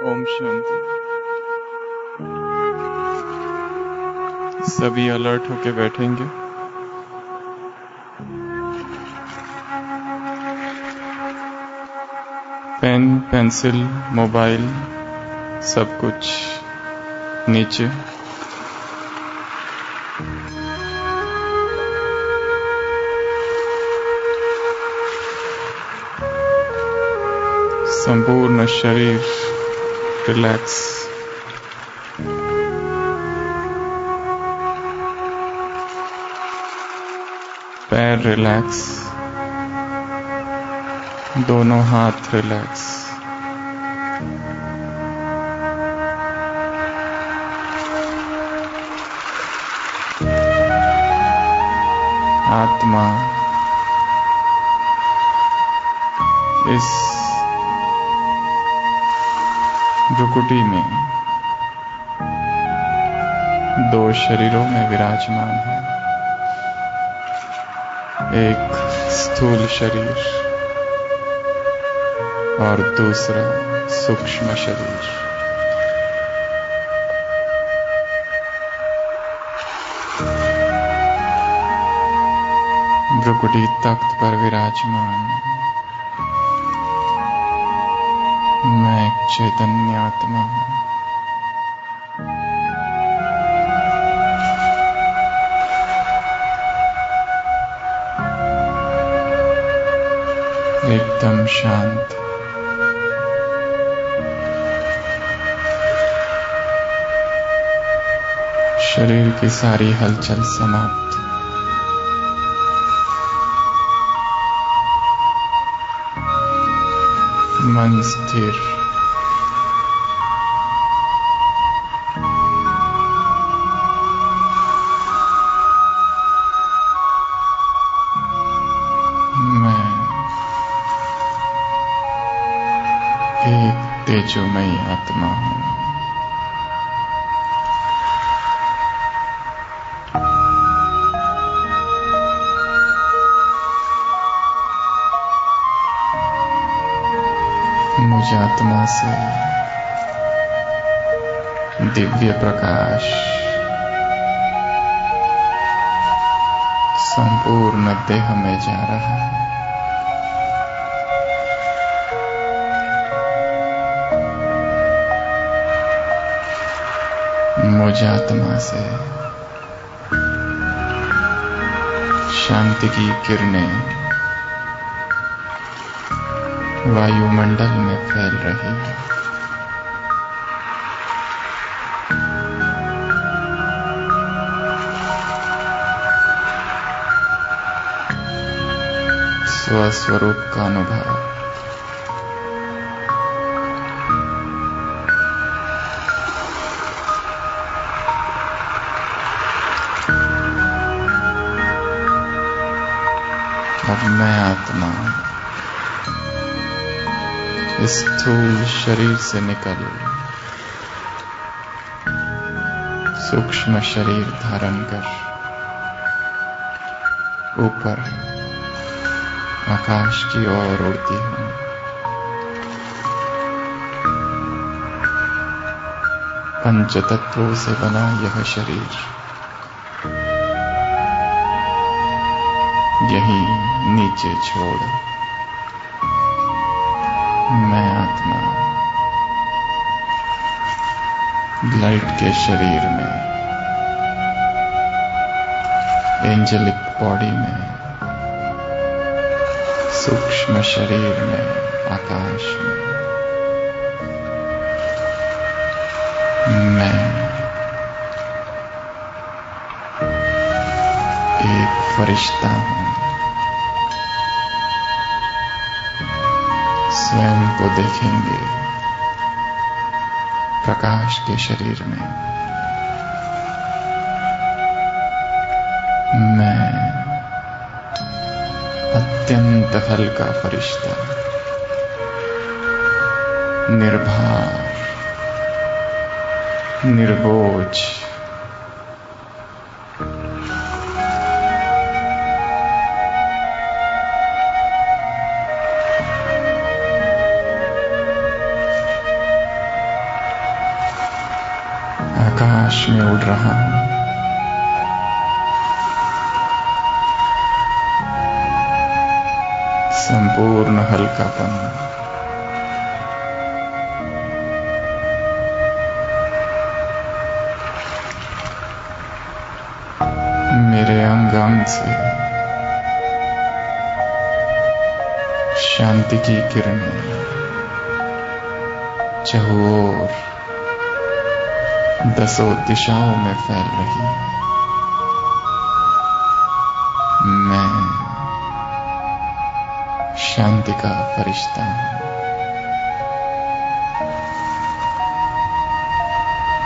ओम शांति। सभी अलर्ट होके बैठेंगे। पेन, पेंसिल, मोबाइल सब कुछ नीचे। संपूर्ण शरीर रिलैक्स। पैर रिलैक्स, दोनों हाथ रिलैक्स। आत्मा इस भ्रुकुटी में दो शरीरों में विराजमान है। एक स्थूल शरीर और दूसरा सूक्ष्म शरीर। भ्रुकुटी तख्त पर विराजमान। मैं एक चैतन्य आत्मा हूँ। एकदम शांत। शरीर की सारी हलचल समाप्त। मन स्थिर। मैं एक तेजोमयी आत्मा हूँ। मुझ आत्मा से दिव्य प्रकाश संपूर्ण देह में जा रहा है। मुझ आत्मा से शांति की किरणें वायुमंडल में फैल रही है। स्वस्वरूप का अनुभव। अब मैं आत्मा इस स्थूल शरीर से निकल सूक्ष्म शरीर धारण कर ऊपर आकाश की ओर उड़ती हूँ। पंच तत्वों से बना यह शरीर यही नीचे छोड़ मैं आत्मा लाइट के शरीर में, एंजेलिक बॉडी में, सूक्ष्म शरीर में, आकाश में मैं एक फरिश्ता हूँ। स्वयं को देखेंगे प्रकाश के शरीर में। मैं अत्यंत हल्का फरिश्ता, निर्भार, निर्बोझ, आकाश में उड़ रहा हूं। संपूर्ण हल्कापन, मेरे अंग अंग से शांति की किरणें चहुओर दसों दिशाओं में फैल रही है। मैं शांति का फरिश्ता हूं।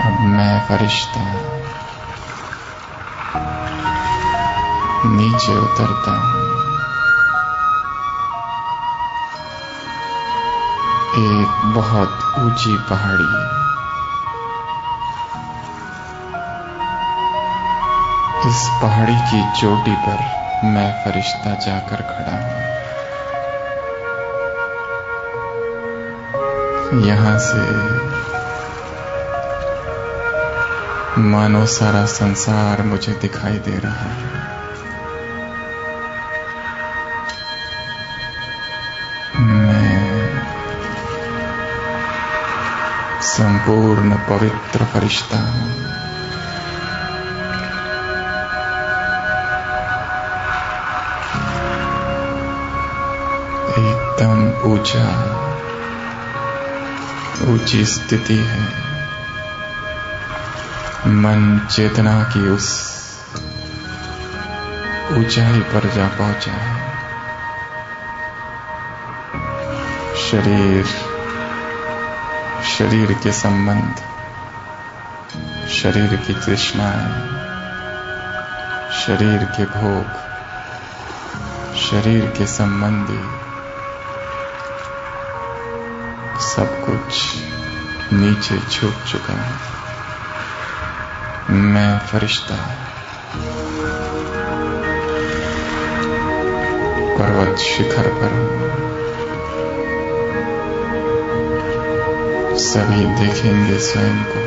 अब मैं फरिश्ता नीचे उतरता हूं। एक बहुत ऊंची पहाड़ी, इस पहाड़ी की चोटी पर मैं फरिश्ता जाकर खड़ा हूं। यहां से मानो सारा संसार मुझे दिखाई दे रहा है। मैं संपूर्ण पवित्र फरिश्ता हूं। एकदम ऊंची स्थिति है। मन चेतना की उस ऊंचाई पर जा पहुंचा है। शरीर के संबंध, शरीर की तृष्णाएं, शरीर के भोग, शरीर के संबंधी सब कुछ नीचे झुक चुका है। मैं फरिश्ता पर्वत शिखर पर हूं। सभी देखेंगे स्वयं को।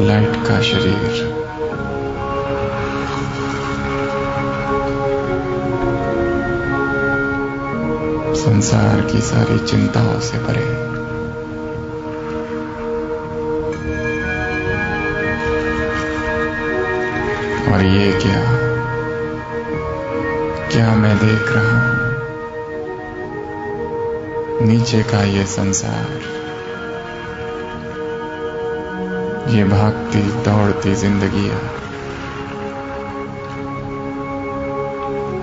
लाइट का शरीर संसार की सारी चिंताओं से परे। और ये क्या मैं देख रहा हूं? नीचे का ये संसार, ये भागती दौड़ती जिंदगियां,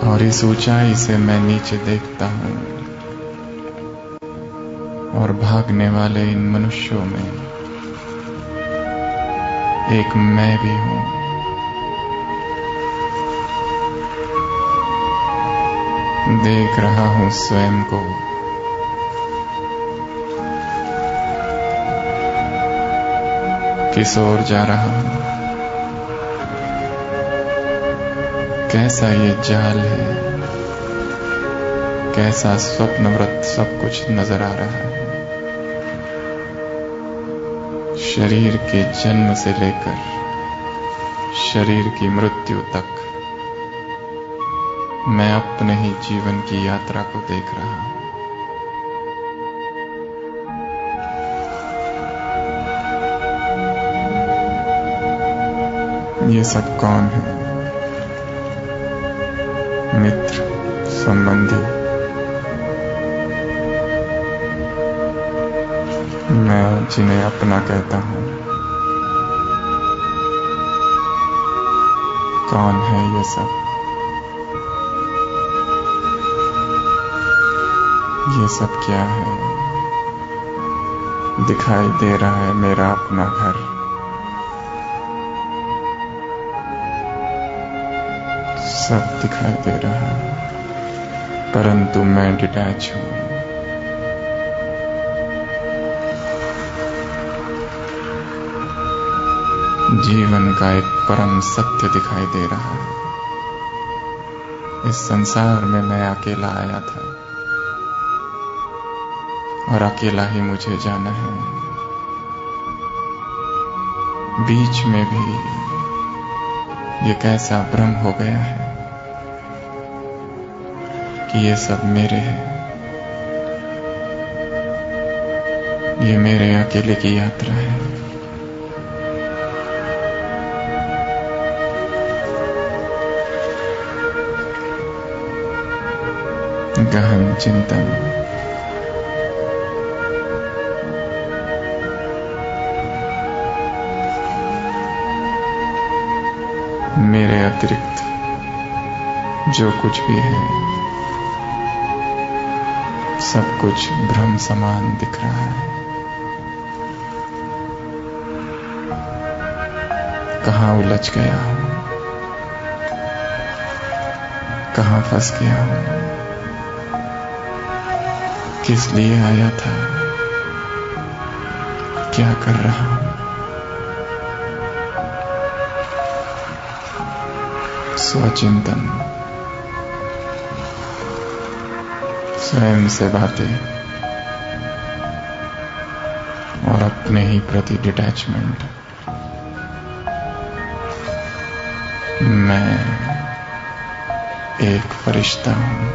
और इस ऊंचाई से मैं नीचे देखता हूं और भागने वाले इन मनुष्यों में एक मैं भी हूं। देख रहा हूं स्वयं को। किस ओर जा रहा हूं? कैसा ये जाल है, कैसा स्वप्नवृत्त सब कुछ नजर आ रहा है। शरीर के जन्म से लेकर शरीर की मृत्यु तक मैं अपने ही जीवन की यात्रा को देख रहा हूं। ये सब कौन है? मित्र, संबंधी। मैं जिन्हें अपना कहता हूं। कौन है ये सब? ये सब क्या है? दिखाई दे रहा है मेरा अपना घर। सब दिखाई दे रहा है, परंतु मैं डिटैच हूं। जीवन का एक परम सत्य दिखाई दे रहा है। इस संसार में मैं अकेला आया था, और अकेला ही मुझे जाना है। बीच में भी ये कैसा भ्रम हो गया है कि ये सब मेरे हैं। ये मेरे अकेले की यात्रा है। गहन चिंतन। मेरे अतिरिक्त जो कुछ भी है सब कुछ भ्रम समान दिख रहा है। कहाँ उलझ गया हूं, कहाँ फंस गया हूं, किस लिए आया था, क्या कर रहा हूं। स्वचिंतन, स्वयं से बातें और अपने ही प्रति डिटैचमेंट। मैं एक फरिश्ता हूं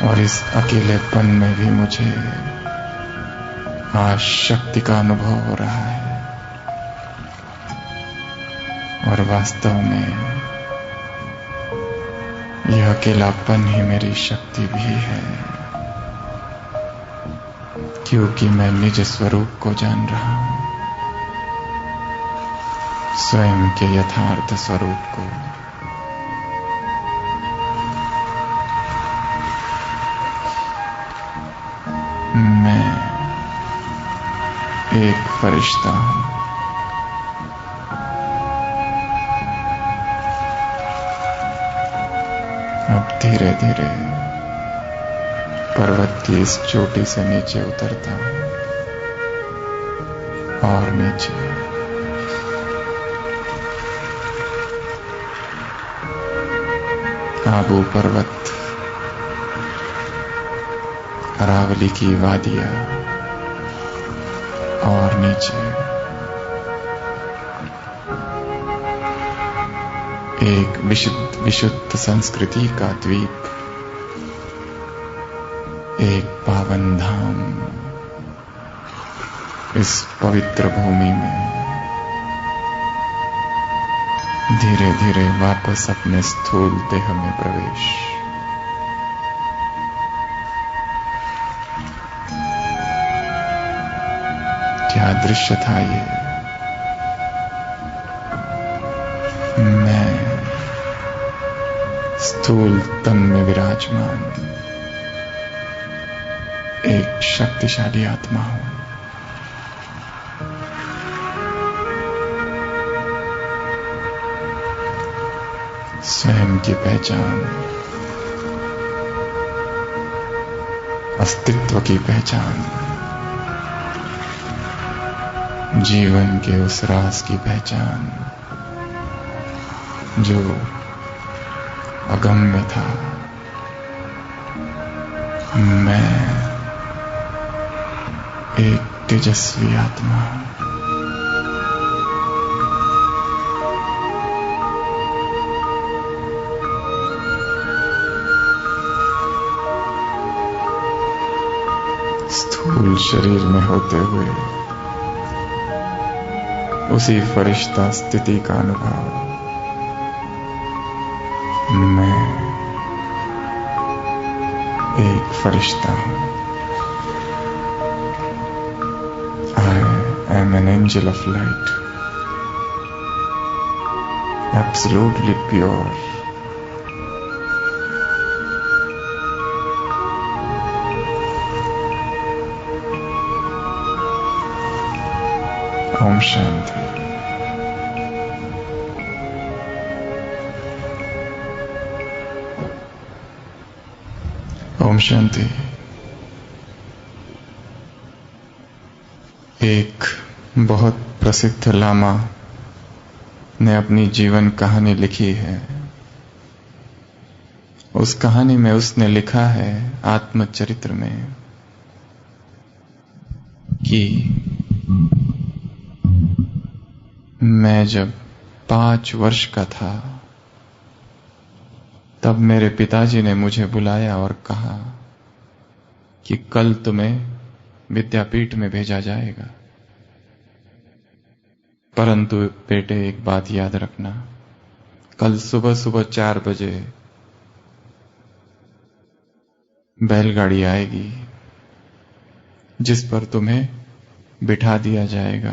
और इस अकेलेपन में भी मुझे आज शक्ति का अनुभव हो रहा है। और वास्तव में यह अकेलापन ही मेरी शक्ति भी है, क्योंकि मैं निज स्वरूप को जान रहा हूं, स्वयं के यथार्थ स्वरूप को। मैं एक फरिश्ता हूं। अब धीरे धीरे पर्वत की इस चोटी से नीचे उतरता हूं और नीचे। आबू पर्वत, अरावली की वादियां और नीचे एक विशुद्ध संस्कृति का द्वीप, एक पावन धाम। इस पवित्र भूमि में धीरे धीरे वापस अपने स्थूल देह में प्रवेश। क्या दृश्य था ये। मैं स्थूल तन में विराजमान एक शक्तिशाली आत्मा हूं। स्वयं की पहचान, अस्तित्व की पहचान, जीवन के उस राज की पहचान जो अगम्य था। मैं एक तेजस्वी आत्मा हूं। स्थूल शरीर में होते हुए उसी फरिश्ता स्थिति का अनुभव। मैं एक फरिश्ता हूं। I am an angel of light, absolutely pure. Om Shanti. Om Shanti. एक बहुत प्रसिद्ध लामा ने अपनी जीवन कहानी लिखी है। उस कहानी में उसने लिखा है आत्मचरित्र में कि मैं जब 5 वर्ष का था तब मेरे पिताजी ने मुझे बुलाया और कहा कि कल तुम्हें विद्यापीठ में भेजा जाएगा, परंतु बेटे एक बात याद रखना, कल सुबह सुबह 4 बजे बैलगाड़ी आएगी जिस पर तुम्हें बिठा दिया जाएगा,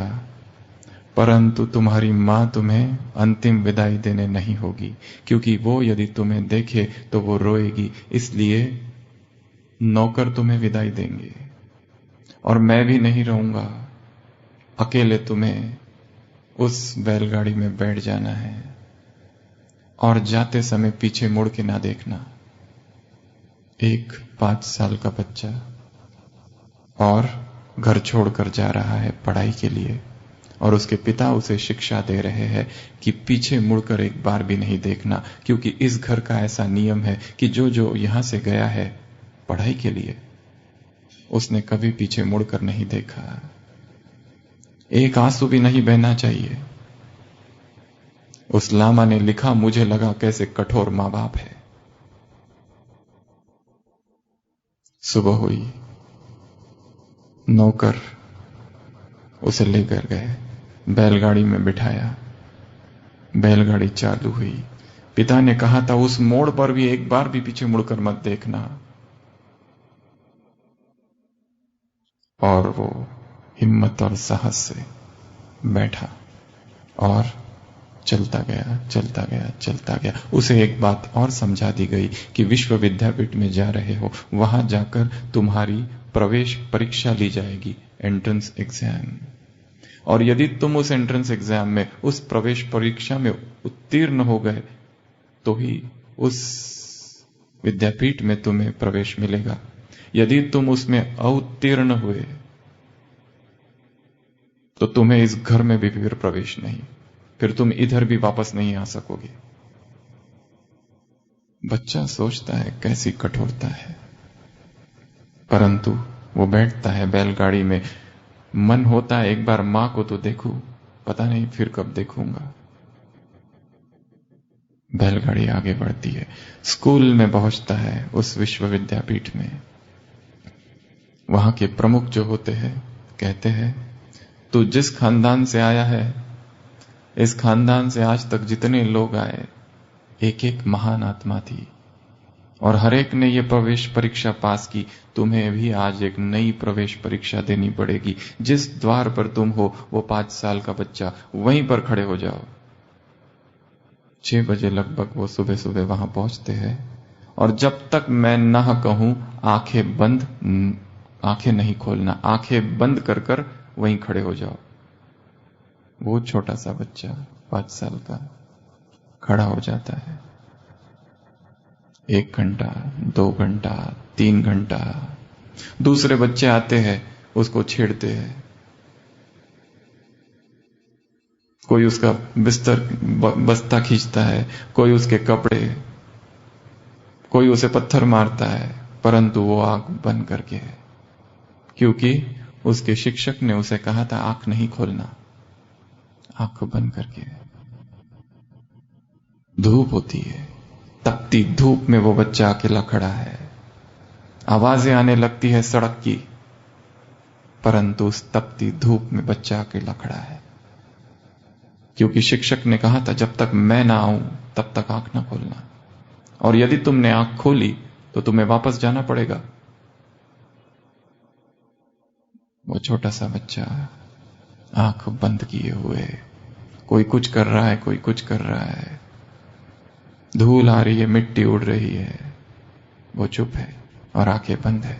परंतु तुम्हारी मां तुम्हें अंतिम विदाई देने नहीं होगी, क्योंकि वो यदि तुम्हें देखे तो वो रोएगी, इसलिए नौकर तुम्हें विदाई देंगे और मैं भी नहीं रहूंगा, अकेले तुम्हें उस बैलगाड़ी में बैठ जाना है और जाते समय पीछे मुड़ के ना देखना। एक 5 साल का बच्चा और घर छोड़कर जा रहा है पढ़ाई के लिए और उसके पिता उसे शिक्षा दे रहे हैं कि पीछे मुड़कर एक बार भी नहीं देखना, क्योंकि इस घर का ऐसा नियम है कि जो जो यहां से गया है पढ़ाई के लिए उसने कभी पीछे मुड़कर नहीं देखा, एक आंसू भी नहीं बहना चाहिए। उस लामा ने लिखा, मुझे लगा कैसे कठोर मां बाप है। सुबह हुई, नौकर उसे लेकर गए, बैलगाड़ी में बिठाया, बैलगाड़ी चालू हुई। पिता ने कहा था उस मोड़ पर भी एक बार भी पीछे मुड़कर मत देखना, और वो हिम्मत और साहस से बैठा और चलता गया चलता गया चलता गया। उसे एक बात और समझा दी गई कि विश्व विद्यापीठ में जा रहे हो, वहां जाकर तुम्हारी प्रवेश परीक्षा ली जाएगी, एंट्रेंस एग्जाम, और यदि तुम उस एंट्रेंस एग्जाम में, उस प्रवेश परीक्षा में उत्तीर्ण हो गए तो ही उस विद्यापीठ में तुम्हें प्रवेश मिलेगा। यदि तुम उसमें अवतीर्ण हुए तो तुम्हें इस घर में भी फिर प्रवेश नहीं, फिर तुम इधर भी वापस नहीं आ सकोगे। बच्चा सोचता है कैसी कठोरता है, परंतु वो बैठता है बैलगाड़ी में, मन होता है एक बार मां को तो देखूं, पता नहीं फिर कब देखूंगा। बैलगाड़ी आगे बढ़ती है, स्कूल में पहुंचता है, उस विश्व विद्यापीठ में। वहां के प्रमुख जो होते हैं कहते हैं, तू जिस खानदान से आया है, इस खानदान से आज तक जितने लोग आए एक एक महान आत्मा थी और हर एक ने यह प्रवेश परीक्षा पास की, तुम्हें भी आज एक नई प्रवेश परीक्षा देनी पड़ेगी। जिस द्वार पर तुम हो वो 5 साल का बच्चा, वहीं पर खड़े हो जाओ। 6 बजे लगभग वो सुबह सुबह वहां पहुंचते हैं और जब तक मैं ना कहूं आंखें नहीं खोलना, आंखें बंद कर कर वहीं खड़े हो जाओ। वो छोटा सा बच्चा 5 साल का खड़ा हो जाता है। 1 घंटा, 2 घंटा, 3 घंटा, दूसरे बच्चे आते हैं, उसको छेड़ते हैं, कोई उसका बस्ता खींचता है, कोई उसके कपड़े, कोई उसे पत्थर मारता है, परंतु वो आंख बंद करके है, क्योंकि उसके शिक्षक ने उसे कहा था आंख नहीं खोलना, आंख बंद करके। धूप होती है, तपती धूप में वो बच्चा अकेला खड़ा है, आवाजें आने लगती है सड़क की, परंतु उस तपती धूप में बच्चा अकेला खड़ा है, क्योंकि शिक्षक ने कहा था जब तक मैं ना आऊं तब तक आंख ना खोलना, और यदि तुमने आंख खोली तो तुम्हें वापस जाना पड़ेगा। वो छोटा सा बच्चा आंख बंद किए हुए, कोई कुछ कर रहा है, कोई कुछ कर रहा है, धूल आ रही है, मिट्टी उड़ रही है, वो चुप है और आंखें बंद है।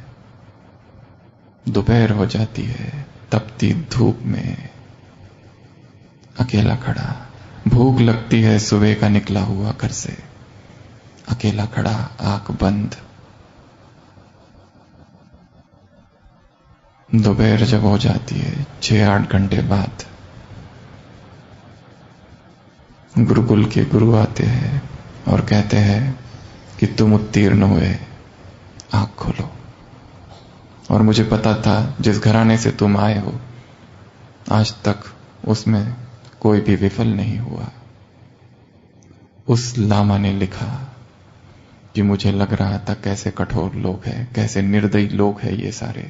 दोपहर हो जाती है, तपती धूप में अकेला खड़ा, भूख लगती है, सुबह का निकला हुआ घर से, अकेला खड़ा, आंख बंद। दोपहर जब हो जाती है, 6-8 घंटे बाद गुरुकुल के गुरु आते हैं और कहते हैं कि तुम उत्तीर्ण हुए, आंख खोलो। और मुझे पता था जिस घराने से तुम आए हो आज तक उसमें कोई भी विफल नहीं हुआ। उस लामा ने लिखा कि मुझे लग रहा था कैसे कठोर लोग हैं, कैसे निर्दयी लोग हैं ये सारे,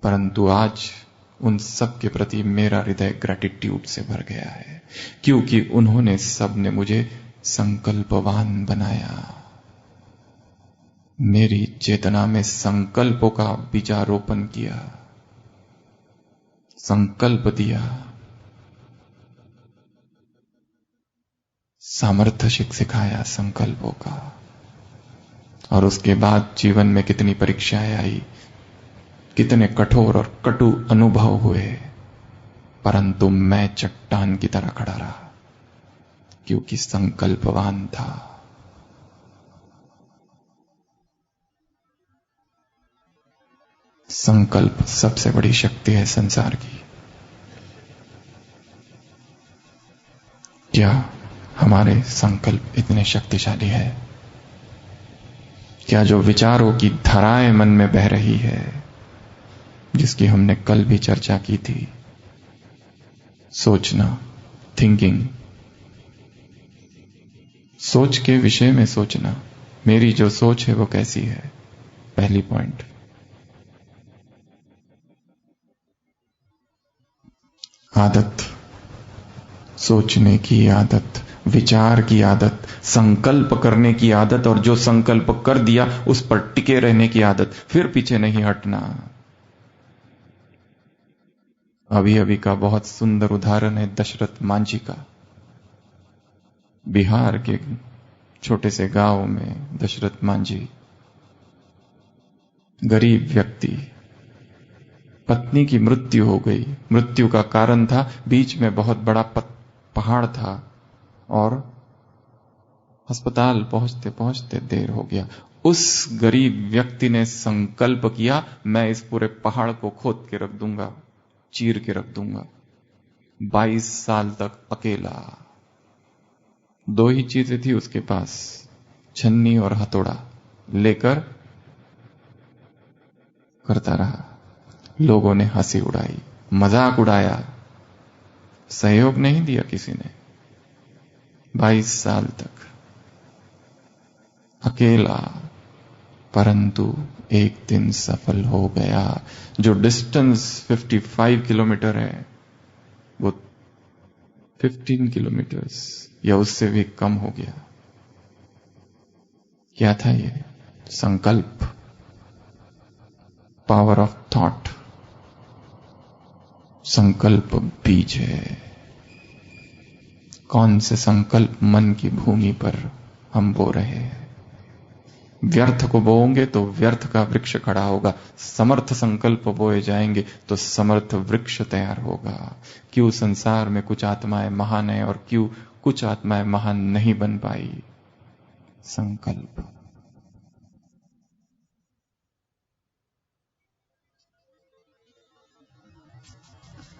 परंतु आज उन सब के प्रति मेरा हृदय ग्रैटिट्यूड से भर गया है, क्योंकि उन्होंने सब ने मुझे संकल्पवान बनाया। मेरी चेतना में संकल्पों का बीजारोपण किया, संकल्प दिया, सामर्थ्य सिखाया संकल्पों का। और उसके बाद जीवन में कितनी परीक्षाएं आई, कितने कठोर और कटु अनुभव हुए, परंतु मैं चट्टान की तरह खड़ा रहा क्योंकि संकल्पवान था। संकल्प सबसे बड़ी शक्ति है संसार की। क्या हमारे संकल्प इतने शक्तिशाली है? क्या जो विचारों की धाराएं मन में बह रही है, जिसकी हमने कल भी चर्चा की थी, सोचना, थिंकिंग, सोच के विषय में सोचना, मेरी जो सोच है वो कैसी है, पहली पॉइंट। आदत, सोचने की आदत, विचार की आदत, संकल्प करने की आदत, और जो संकल्प कर दिया उस पर टिके रहने की आदत, फिर पीछे नहीं हटना। अभी अभी का बहुत सुंदर उदाहरण है दशरथ मांझी का। बिहार के छोटे से गांव में दशरथ मांझी, गरीब व्यक्ति, पत्नी की मृत्यु हो गई। मृत्यु का कारण था बीच में बहुत बड़ा पहाड़ था और अस्पताल पहुंचते पहुंचते देर हो गया। उस गरीब व्यक्ति ने संकल्प किया, मैं इस पूरे पहाड़ को खोद के रख दूंगा, चीर के रख दूंगा। 22 साल तक अकेला, 2 ही चीजें थी उसके पास, छन्नी और हथौड़ा, लेकर करता रहा। लोगों ने हंसी उड़ाई, मजाक उड़ाया, सहयोग नहीं दिया किसी ने। 22 साल तक अकेला, परंतु एक दिन सफल हो गया। जो डिस्टेंस 55 किलोमीटर है वो 15 किलोमीटर्स या उससे भी कम हो गया। क्या था ये? संकल्प, पावर ऑफ थॉट। संकल्प बीज है। कौन से संकल्प मन की भूमि पर हम बो रहे हैं? व्यर्थ को बोओगे तो व्यर्थ का वृक्ष खड़ा होगा, समर्थ संकल्प बोए जाएंगे तो समर्थ वृक्ष तैयार होगा। क्यों संसार में कुछ आत्माएं महान है और क्यों कुछ आत्माएं महान नहीं बन पाई? संकल्प।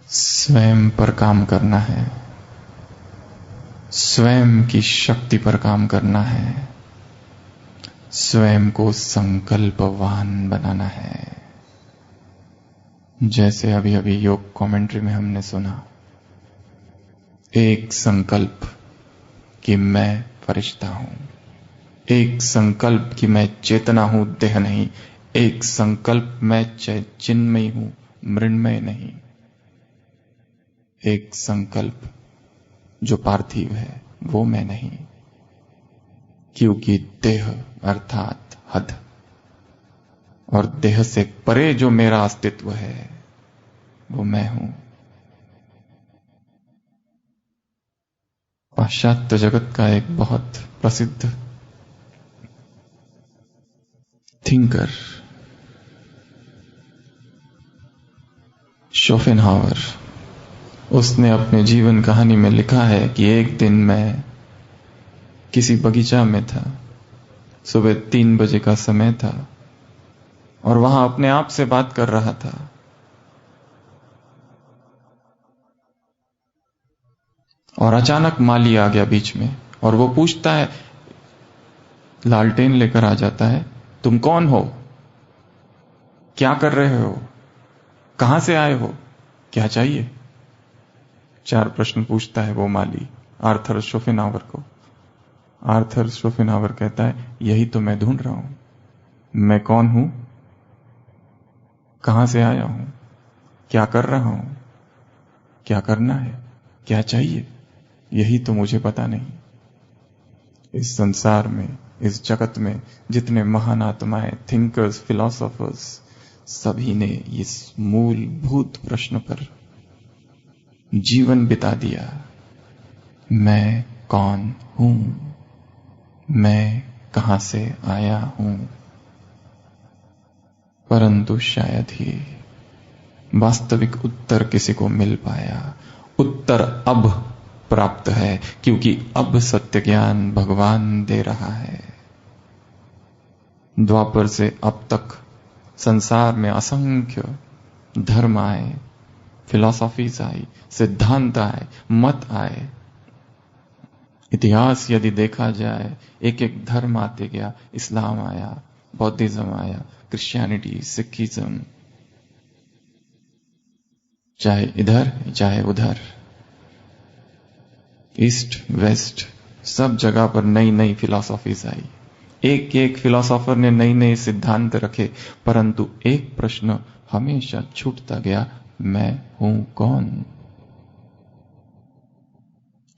स्वयं पर काम करना है, स्वयं की शक्ति पर काम करना है, स्वयं को संकल्पवान बनाना है। जैसे अभी अभी योग कमेंट्री में हमने सुना, एक संकल्प कि मैं फरिश्ता हूं, एक संकल्प कि मैं चेतना हूं, देह नहीं, एक संकल्प मैं चिन्मय हूं, मृण्मय नहीं, एक संकल्प जो पार्थिव है वो मैं नहीं, क्योंकि देह अर्थात हद और देह से परे जो मेरा अस्तित्व है वो मैं हूं। पाश्चात्य जगत का एक बहुत प्रसिद्ध थिंकर शोपेनहावर, उसने अपने जीवन कहानी में लिखा है कि एक दिन मैं किसी बगीचा में था, सुबह 3 बजे का समय था और वहां अपने आप से बात कर रहा था। और अचानक माली आ गया बीच में और वो पूछता है, लालटेन लेकर आ जाता है, तुम कौन हो, क्या कर रहे हो, कहां से आए हो, क्या चाहिए? 4 प्रश्न पूछता है वो माली आर्थर शोपेनहावर को। आर्थर शोपेनहावर कहता है, यही तो मैं ढूंढ रहा हूं। मैं कौन हूं, कहां से आया हूं, क्या कर रहा हूं, क्या करना है, क्या चाहिए, यही तो मुझे पता नहीं। इस संसार में, इस जगत में जितने महान आत्माएं, थिंकर्स, फिलोसोफर्स, सभी ने इस मूलभूत प्रश्न पर जीवन बिता दिया। मैं कौन हूं, मैं कहां से आया हूं। परंतु शायद ही वास्तविक उत्तर किसी को मिल पाया। उत्तर अब प्राप्त है, क्योंकि अब सत्य ज्ञान भगवान दे रहा है। द्वापर से अब तक संसार में असंख्य धर्म आए, फिलॉसफीज आई, सिद्धांत आए, मत आए। इतिहास यदि देखा जाए, एक एक धर्म आते गया। इस्लाम आया, बौद्धिज्म आया, क्रिश्चियनिटी, सिखिज्म, चाहे इधर चाहे उधर, ईस्ट वेस्ट, सब जगह पर नई नई फिलॉसफीज आई। एक एक फिलॉसफर ने नई नई सिद्धांत रखे, परंतु एक प्रश्न हमेशा छूटता गया, मैं हूं कौन?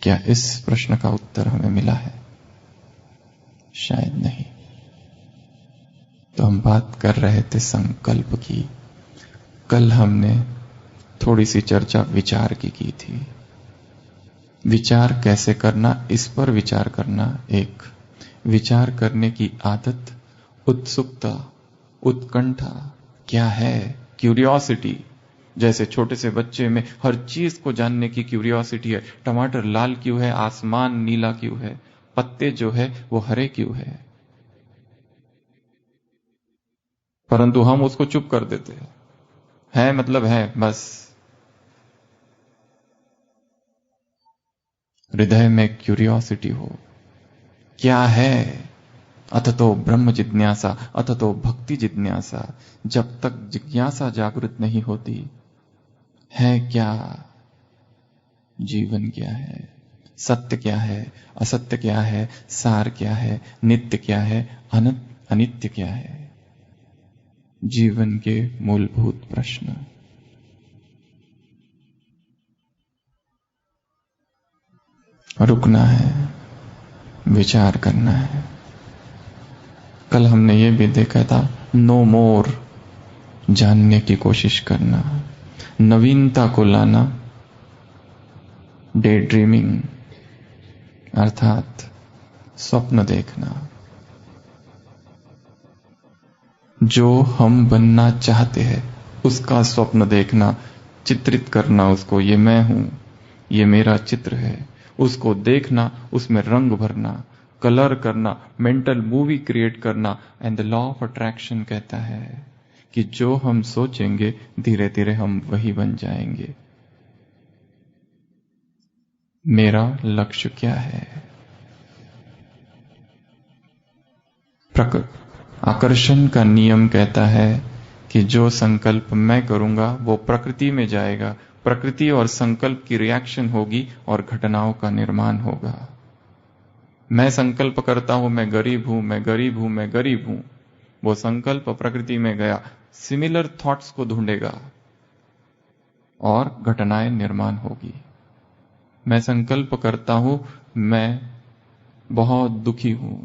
क्या इस प्रश्न का उत्तर हमें मिला है? शायद नहीं। तो हम बात कर रहे थे संकल्प की। कल हमने थोड़ी सी चर्चा विचार की थी। विचार कैसे करना, इस पर विचार करना। एक विचार करने की आदत, उत्सुकता, उत्कंठा क्या है, क्यूरियोसिटी। जैसे छोटे से बच्चे में हर चीज को जानने की क्यूरियोसिटी है। टमाटर लाल क्यों है, आसमान नीला क्यों है, पत्ते जो है वो हरे क्यों है, परंतु हम उसको चुप कर देते हैं। है मतलब है, बस। हृदय में क्यूरियोसिटी हो, क्या है, अथ तो ब्रह्म जिज्ञासा, अथ तो भक्ति जिज्ञासा। जब तक जिज्ञासा जागृत नहीं होती है, क्या जीवन क्या है, सत्य क्या है, असत्य क्या है, सार क्या है, नित्य क्या है, अनित्य क्या है, जीवन के मूलभूत प्रश्न। रुकना है, विचार करना है। कल हमने ये भी देखा था, नो मोर, जानने की कोशिश करना, नवीनता को लाना, डे ड्रीमिंग अर्थात स्वप्न देखना। जो हम बनना चाहते हैं उसका स्वप्न देखना, चित्रित करना उसको, ये मैं हूं, ये मेरा चित्र है। उसको देखना, उसमें रंग भरना, कलर करना, मेंटल मूवी क्रिएट करना। And the law of attraction कहता है कि जो हम सोचेंगे धीरे धीरे हम वही बन जाएंगे। मेरा लक्ष्य क्या है? आकर्षण का नियम कहता है कि जो संकल्प मैं करूंगा वो प्रकृति में जाएगा, प्रकृति और संकल्प की रिएक्शन होगी और घटनाओं का निर्माण होगा। मैं संकल्प करता हूं, मैं गरीब हूं, मैं गरीब हूं, मैं गरीब हूं, वो संकल्प प्रकृति में गया, सिमिलर थॉट्स को ढूंढेगा और घटनाएं निर्माण होगी। मैं संकल्प करता हूं, मैं बहुत दुखी हूं,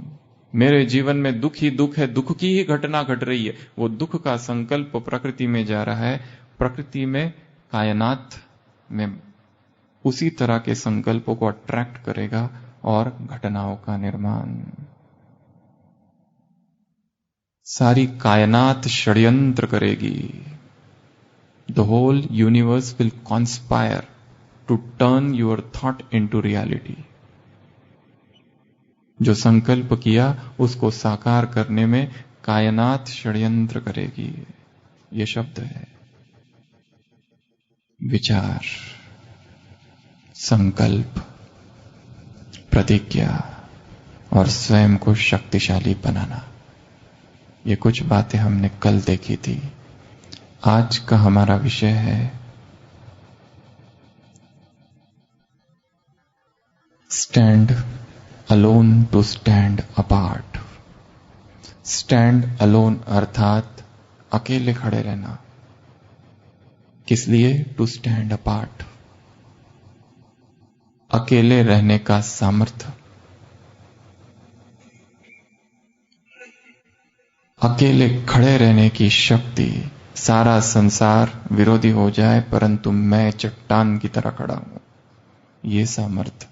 मेरे जीवन में दुख ही दुख है, दुख की ही घटना घट रही है, वो दुख का संकल्प प्रकृति में जा रहा है। प्रकृति में, कायनात में उसी तरह के संकल्पों को अट्रैक्ट करेगा और घटनाओं का निर्माण। सारी कायनात षड्यंत्र करेगी। The whole universe will conspire to turn your thought into reality. जो संकल्प किया उसको साकार करने में कायनात षड्यंत्र करेगी। ये शब्द है। विचार, संकल्प, प्रतिज्ञा, और स्वयं को शक्तिशाली बनाना। ये कुछ बातें हमने कल देखी थी। आज का हमारा विषय है stand alone to stand apart. Stand alone अर्थात अकेले खड़े रहना। किस लिए? To stand apart. अकेले रहने का सामर्थ्य, अकेले खड़े रहने की शक्ति। सारा संसार विरोधी हो जाए परंतु मैं चट्टान की तरह खड़ा हूं, ये सामर्थ्य।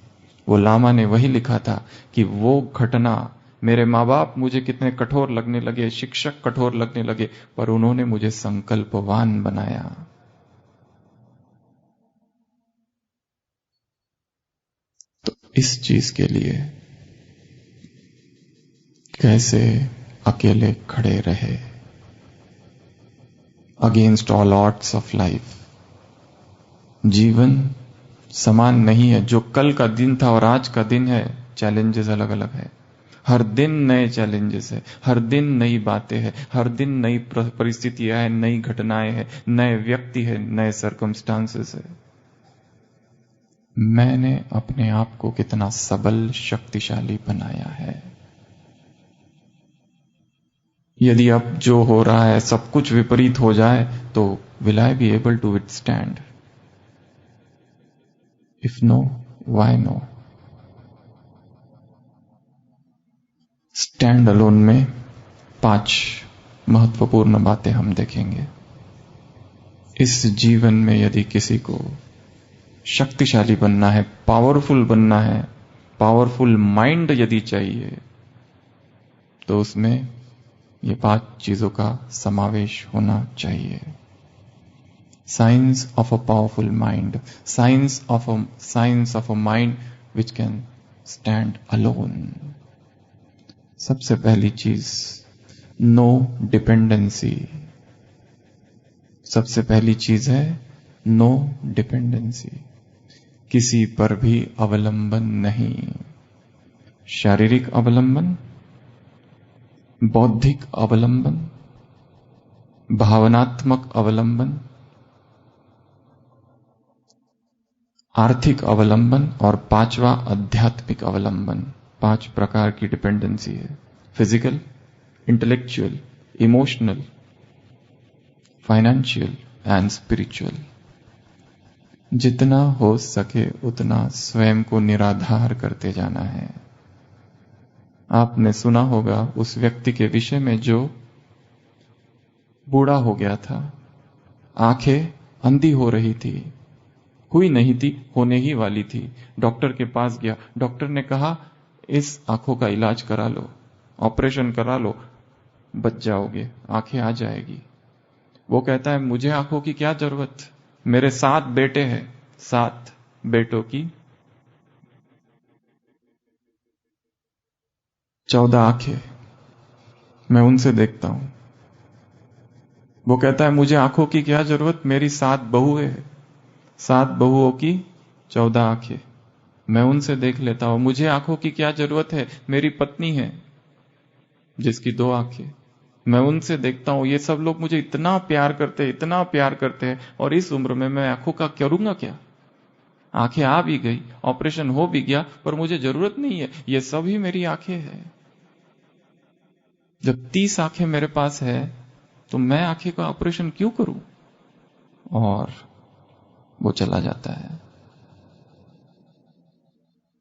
वो लामा ने वही लिखा था कि वो घटना, मेरे माँ बाप मुझे कितने कठोर लगने लगे, शिक्षक कठोर लगने लगे, पर उन्होंने मुझे संकल्पवान बनाया। तो इस चीज के लिए कैसे अकेले खड़े रहे against all odds of life. जीवन समान नहीं है। जो कल का दिन था और आज का दिन है, चैलेंजेस अलग अलग है। हर दिन नए चैलेंजेस है, हर दिन नई बातें हैं, हर दिन नई परिस्थितियां हैं, नई घटनाएं हैं, नए व्यक्ति है, नए सर्कमस्टांसेस है। मैंने अपने आप को कितना सबल शक्तिशाली बनाया है। यदि अब जो हो रहा है सब कुछ विपरीत हो जाए तो will I be able to withstand? If no, why no? Stand alone में 5 महत्वपूर्ण बातें हम देखेंगे। इस जीवन में यदि किसी को शक्तिशाली बनना है, पावरफुल बनना है, पावरफुल माइंड यदि चाहिए, तो उसमें ये 5 चीजों का समावेश होना चाहिए। Science of a powerful mind, science of a mind which can stand alone. सबसे पहली चीज, नो डिपेंडेंसी। सबसे पहली चीज है नो डिपेंडेंसी। किसी पर भी अवलंबन नहीं। शारीरिक अवलंबन, बौद्धिक अवलंबन, भावनात्मक अवलंबन, आर्थिक अवलंबन और 5वां आध्यात्मिक अवलंबन। 5 प्रकार की डिपेंडेंसी है। Physical, intellectual, emotional, financial and spiritual. जितना हो सके उतना स्वयं को निराधार करते जाना है। आपने सुना होगा उस व्यक्ति के विषय में जो बूढ़ा हो गया था, आंखें अंधी हो रही थी, हुई नहीं थी, होने ही वाली थी। डॉक्टर के पास गया, डॉक्टर ने कहा इस आंखों का इलाज करा लो, ऑपरेशन करा लो, बच जाओगे, आंखें आ जाएगी। वो कहता है मुझे आंखों की क्या जरूरत, मेरे 7 बेटे हैं, 7 बेटों की 14 आंखें, मैं उनसे देखता हूं। वो कहता है मुझे आंखों की क्या जरूरत, मेरी 7 बहुएं हैं, 7 बहुओं की 14 आंखें, मैं उनसे देख लेता हूं। मुझे आंखों की क्या जरूरत है, मेरी पत्नी है जिसकी 2 आंखें, मैं उनसे देखता हूं। ये सब लोग मुझे इतना प्यार करते हैं, इतना प्यार करते हैं, और इस उम्र में मैं आंखों का करूंगा क्या? आंखें आ भी गई, ऑपरेशन हो भी गया, पर मुझे जरूरत नहीं है, ये सब ही मेरी आंखें हैं। जब 30 आंखें मेरे पास है तो मैं आंखें का ऑपरेशन क्यों करूं? और वो चला जाता है।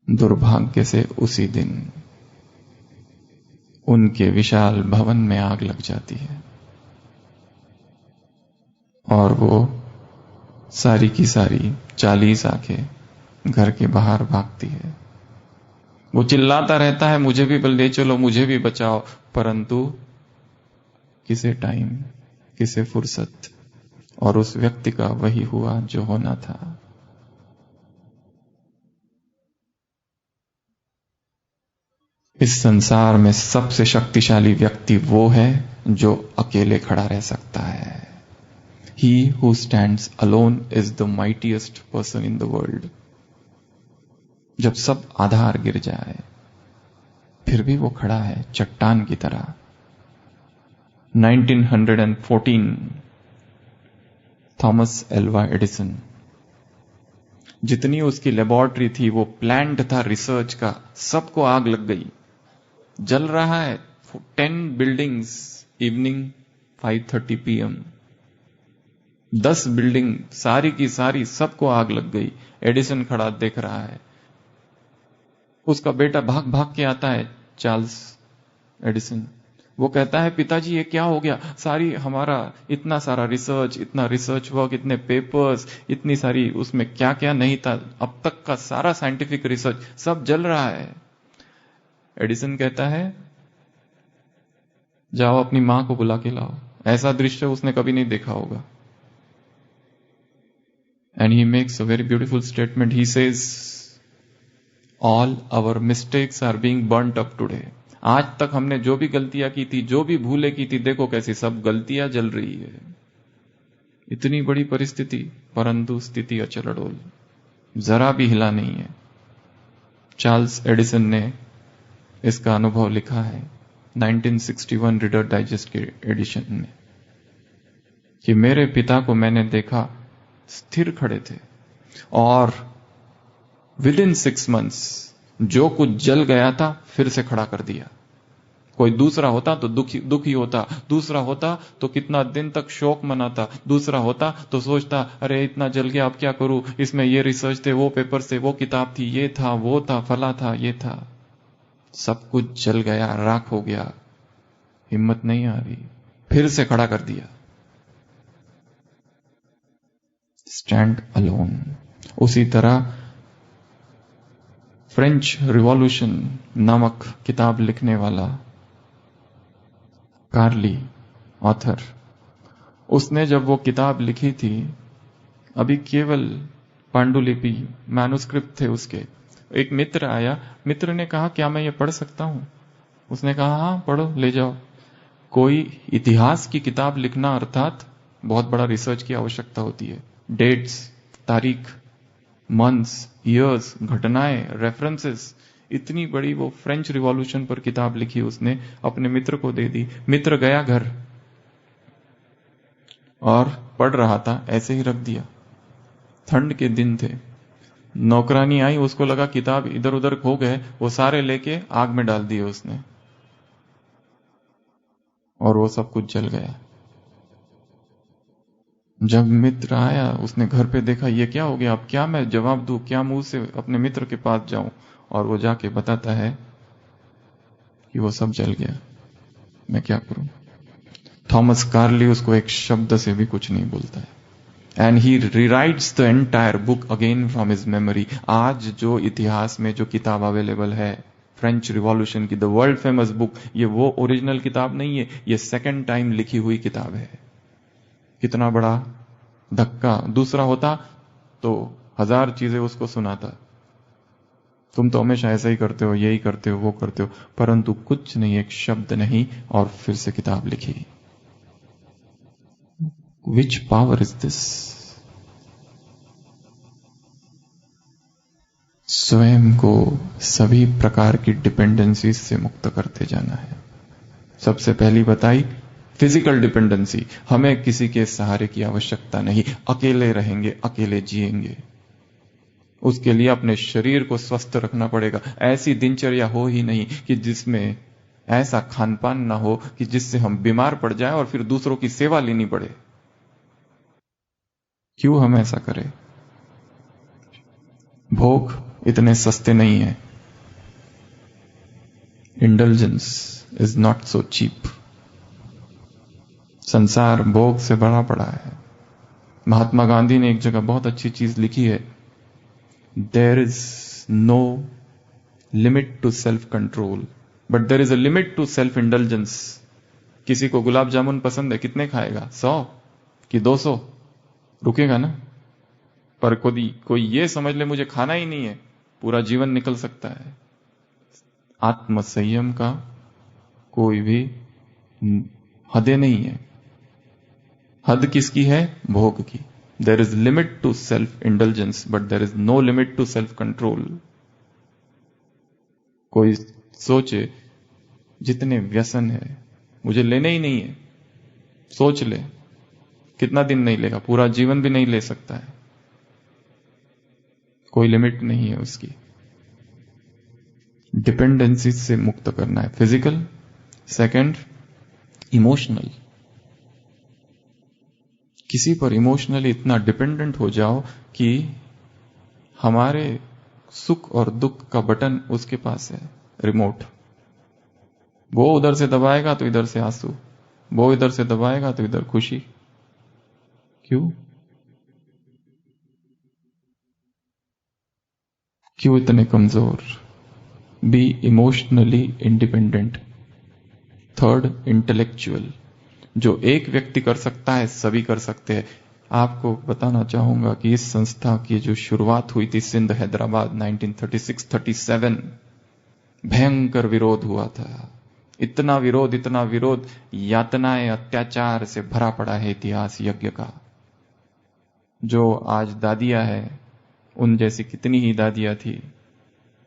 दुर्भाग्य से उसी दिन उनके विशाल भवन में आग लग जाती है और वो सारी की सारी 40 आंखें घर के बाहर भागती है। वो चिल्लाता रहता है मुझे भी ले चलो, मुझे भी बचाओ, परंतु किसे टाइम, किसे फुर्सत, और उस व्यक्ति का वही हुआ जो होना था। इस संसार में सबसे शक्तिशाली व्यक्ति वो है जो अकेले खड़ा रह सकता है। He who stands alone is the mightiest person in the world. जब सब आधार गिर जाए फिर भी वो खड़ा है चट्टान की तरह। 1914 थॉमस एल्वा एडिसन, जितनी उसकी लेबोरेटरी थी वो प्लांट था रिसर्च का, सबको आग लग गई। जल रहा है 10 बिल्डिंग्स, इवनिंग 5:30 PM, 10 बिल्डिंग सारी की सारी सबको आग लग गई। एडिसन खड़ा देख रहा है। उसका बेटा भाग भाग के आता है, चार्ल्स एडिसन। वो कहता है पिताजी ये क्या हो गया, सारी हमारा इतना सारा रिसर्च, इतना रिसर्च वर्क, इतने पेपर्स, इतनी सारी उसमें क्या क्या नहीं था अब तक का सारा साइंटिफिक रिसर्च सब जल रहा है। एडिसन कहता है जाओ अपनी मां को बुला के लाओ। ऐसा दृश्य उसने कभी नहीं देखा होगा। And he makes a very beautiful statement. He says all our mistakes are being burnt up today. आज तक हमने जो भी गलतियां की थी, जो भी भूलें की थी, देखो कैसी सब गलतियां जल रही है। इतनी बड़ी परिस्थिति, परंतु स्थिति अचल अडोल, जरा भी हिला नहीं है। चार्ल्स एडिसन ने इसका अनुभव लिखा है 1961 रीडर डाइजेस्ट के एडिशन में कि मेरे पिता को मैंने देखा स्थिर खड़े थे और विद इन 6 months जो कुछ जल गया था फिर से खड़ा कर दिया। कोई दूसरा होता तो दुखी होता, दूसरा होता तो कितना दिन तक शोक मनाता, दूसरा होता तो सोचता अरे इतना जल गया अब क्या करूं, इसमें ये रिसर्च थे, वो पेपर थे, वो किताब थी, ये था, वो था, फला था, ये था। सब कुछ जल गया, राख हो गया, हिम्मत नहीं आ रही, फिर से खड़ा कर दिया। Stand alone. उसी तरह फ्रेंच रिवॉल्यूशन नामक किताब लिखने वाला कार्ली ऑथर, उसने जब वो किताब लिखी थी, अभी केवल पांडुलिपि मैन्युस्क्रिप्ट थे उसके। एक मित्र आया, मित्र ने कहा क्या मैं ये पढ़ सकता हूं? उसने कहा हाँ पढ़ो, ले जाओ। कोई इतिहास की किताब लिखना अर्थात बहुत बड़ा रिसर्च की आवश्यकता होती है। डेट्स, तारीख, मंथ्स, ईयर्स, घटनाएं, रेफरेंसेस, इतनी बड़ी वो फ्रेंच रिवॉल्यूशन पर किताब लिखी उसने, अपने मित्र को दे दी। मित्र गया घर और पढ़ रहा था, ऐसे ही रख दिया। ठंड के दिन थे, नौकरानी आई, उसको लगा किताब इधर उधर खो गए, वो सारे लेके आग में डाल दिए उसने और वो सब कुछ जल गया। जब मित्र आया उसने घर पे देखा ये क्या हो गया, अब क्या मैं जवाब दूं, क्या मुंह से अपने मित्र के पास जाऊं? और वो जाके बताता है कि वो सब जल गया, मैं क्या करूं? थॉमस कार्ली उसको एक शब्द से भी कुछ नहीं बोलता है। And he rewrites the entire book again from his memory. आज जो इतिहास में जो किताब अवेलेबल है फ्रेंच रिवॉल्यूशन की, द वर्ल्ड फेमस बुक, ये वो ओरिजिनल किताब नहीं है, ये सेकंड टाइम लिखी हुई किताब है। कितना बड़ा धक्का। दूसरा होता तो 1000 चीजें उसको सुनाता, तुम तो हमेशा ऐसा ही करते हो, यही करते हो, वो करते हो, परंतु कुछ नहीं, एक शब्द नहीं, और फिर से किताब लिखी। Which power is this? स्वयं को सभी प्रकार की डिपेंडेंसी से मुक्त करते जाना है। सबसे पहली बताई फिजिकल डिपेंडेंसी, हमें किसी के सहारे की आवश्यकता नहीं, अकेले रहेंगे, अकेले जिएंगे। उसके लिए अपने शरीर को स्वस्थ रखना पड़ेगा। ऐसी दिनचर्या हो ही नहीं कि जिसमें ऐसा खान पान ना हो कि जिससे हम बीमार पड़ जाएं और फिर दूसरों की सेवा लेनी पड़े। क्यों हम ऐसा करें? भोग इतने सस्ते नहीं है। Indulgence is not so cheap. संसार भोग से भरा पड़ा है। महात्मा गांधी ने एक जगह बहुत अच्छी चीज लिखी है, there is no limit to self control but there is a limit to self indulgence. किसी को गुलाब जामुन पसंद है, कितने खाएगा? 100 कि 200? रुकेगा ना। पर कोई ये समझ ले मुझे खाना ही नहीं है, पूरा जीवन निकल सकता है। आत्मसंयम का कोई भी हदें नहीं है। हद किसकी है? भोग की। There is limit to self indulgence but there is no limit to self control. कोई सोचे जितने व्यसन है मुझे लेने ही नहीं है। सोच ले कितना दिन नहीं लेगा, पूरा जीवन भी नहीं ले सकता है, कोई लिमिट नहीं है उसकी। डिपेंडेंसी से मुक्त करना है, फिजिकल, सेकंड इमोशनल। किसी पर इमोशनली इतना डिपेंडेंट हो जाओ कि हमारे सुख और दुख का बटन उसके पास है, रिमोट। वो उधर से दबाएगा तो इधर से आंसू, वो इधर से दबाएगा तो इधर खुशी। क्यों? क्यों इतने कमजोर? B emotionally independent. Third intellectual. जो एक व्यक्ति कर सकता है सभी कर सकते हैं। आपको बताना चाहूंगा कि इस संस्था की जो शुरुआत हुई थी सिंध हैदराबाद 1936-37, भयंकर विरोध हुआ था। इतना विरोध, यातनाएं अत्याचार से भरा पड़ा है इतिहास यज्ञ का। जो आज दादियां है, उन जैसी कितनी ही दादियां थी,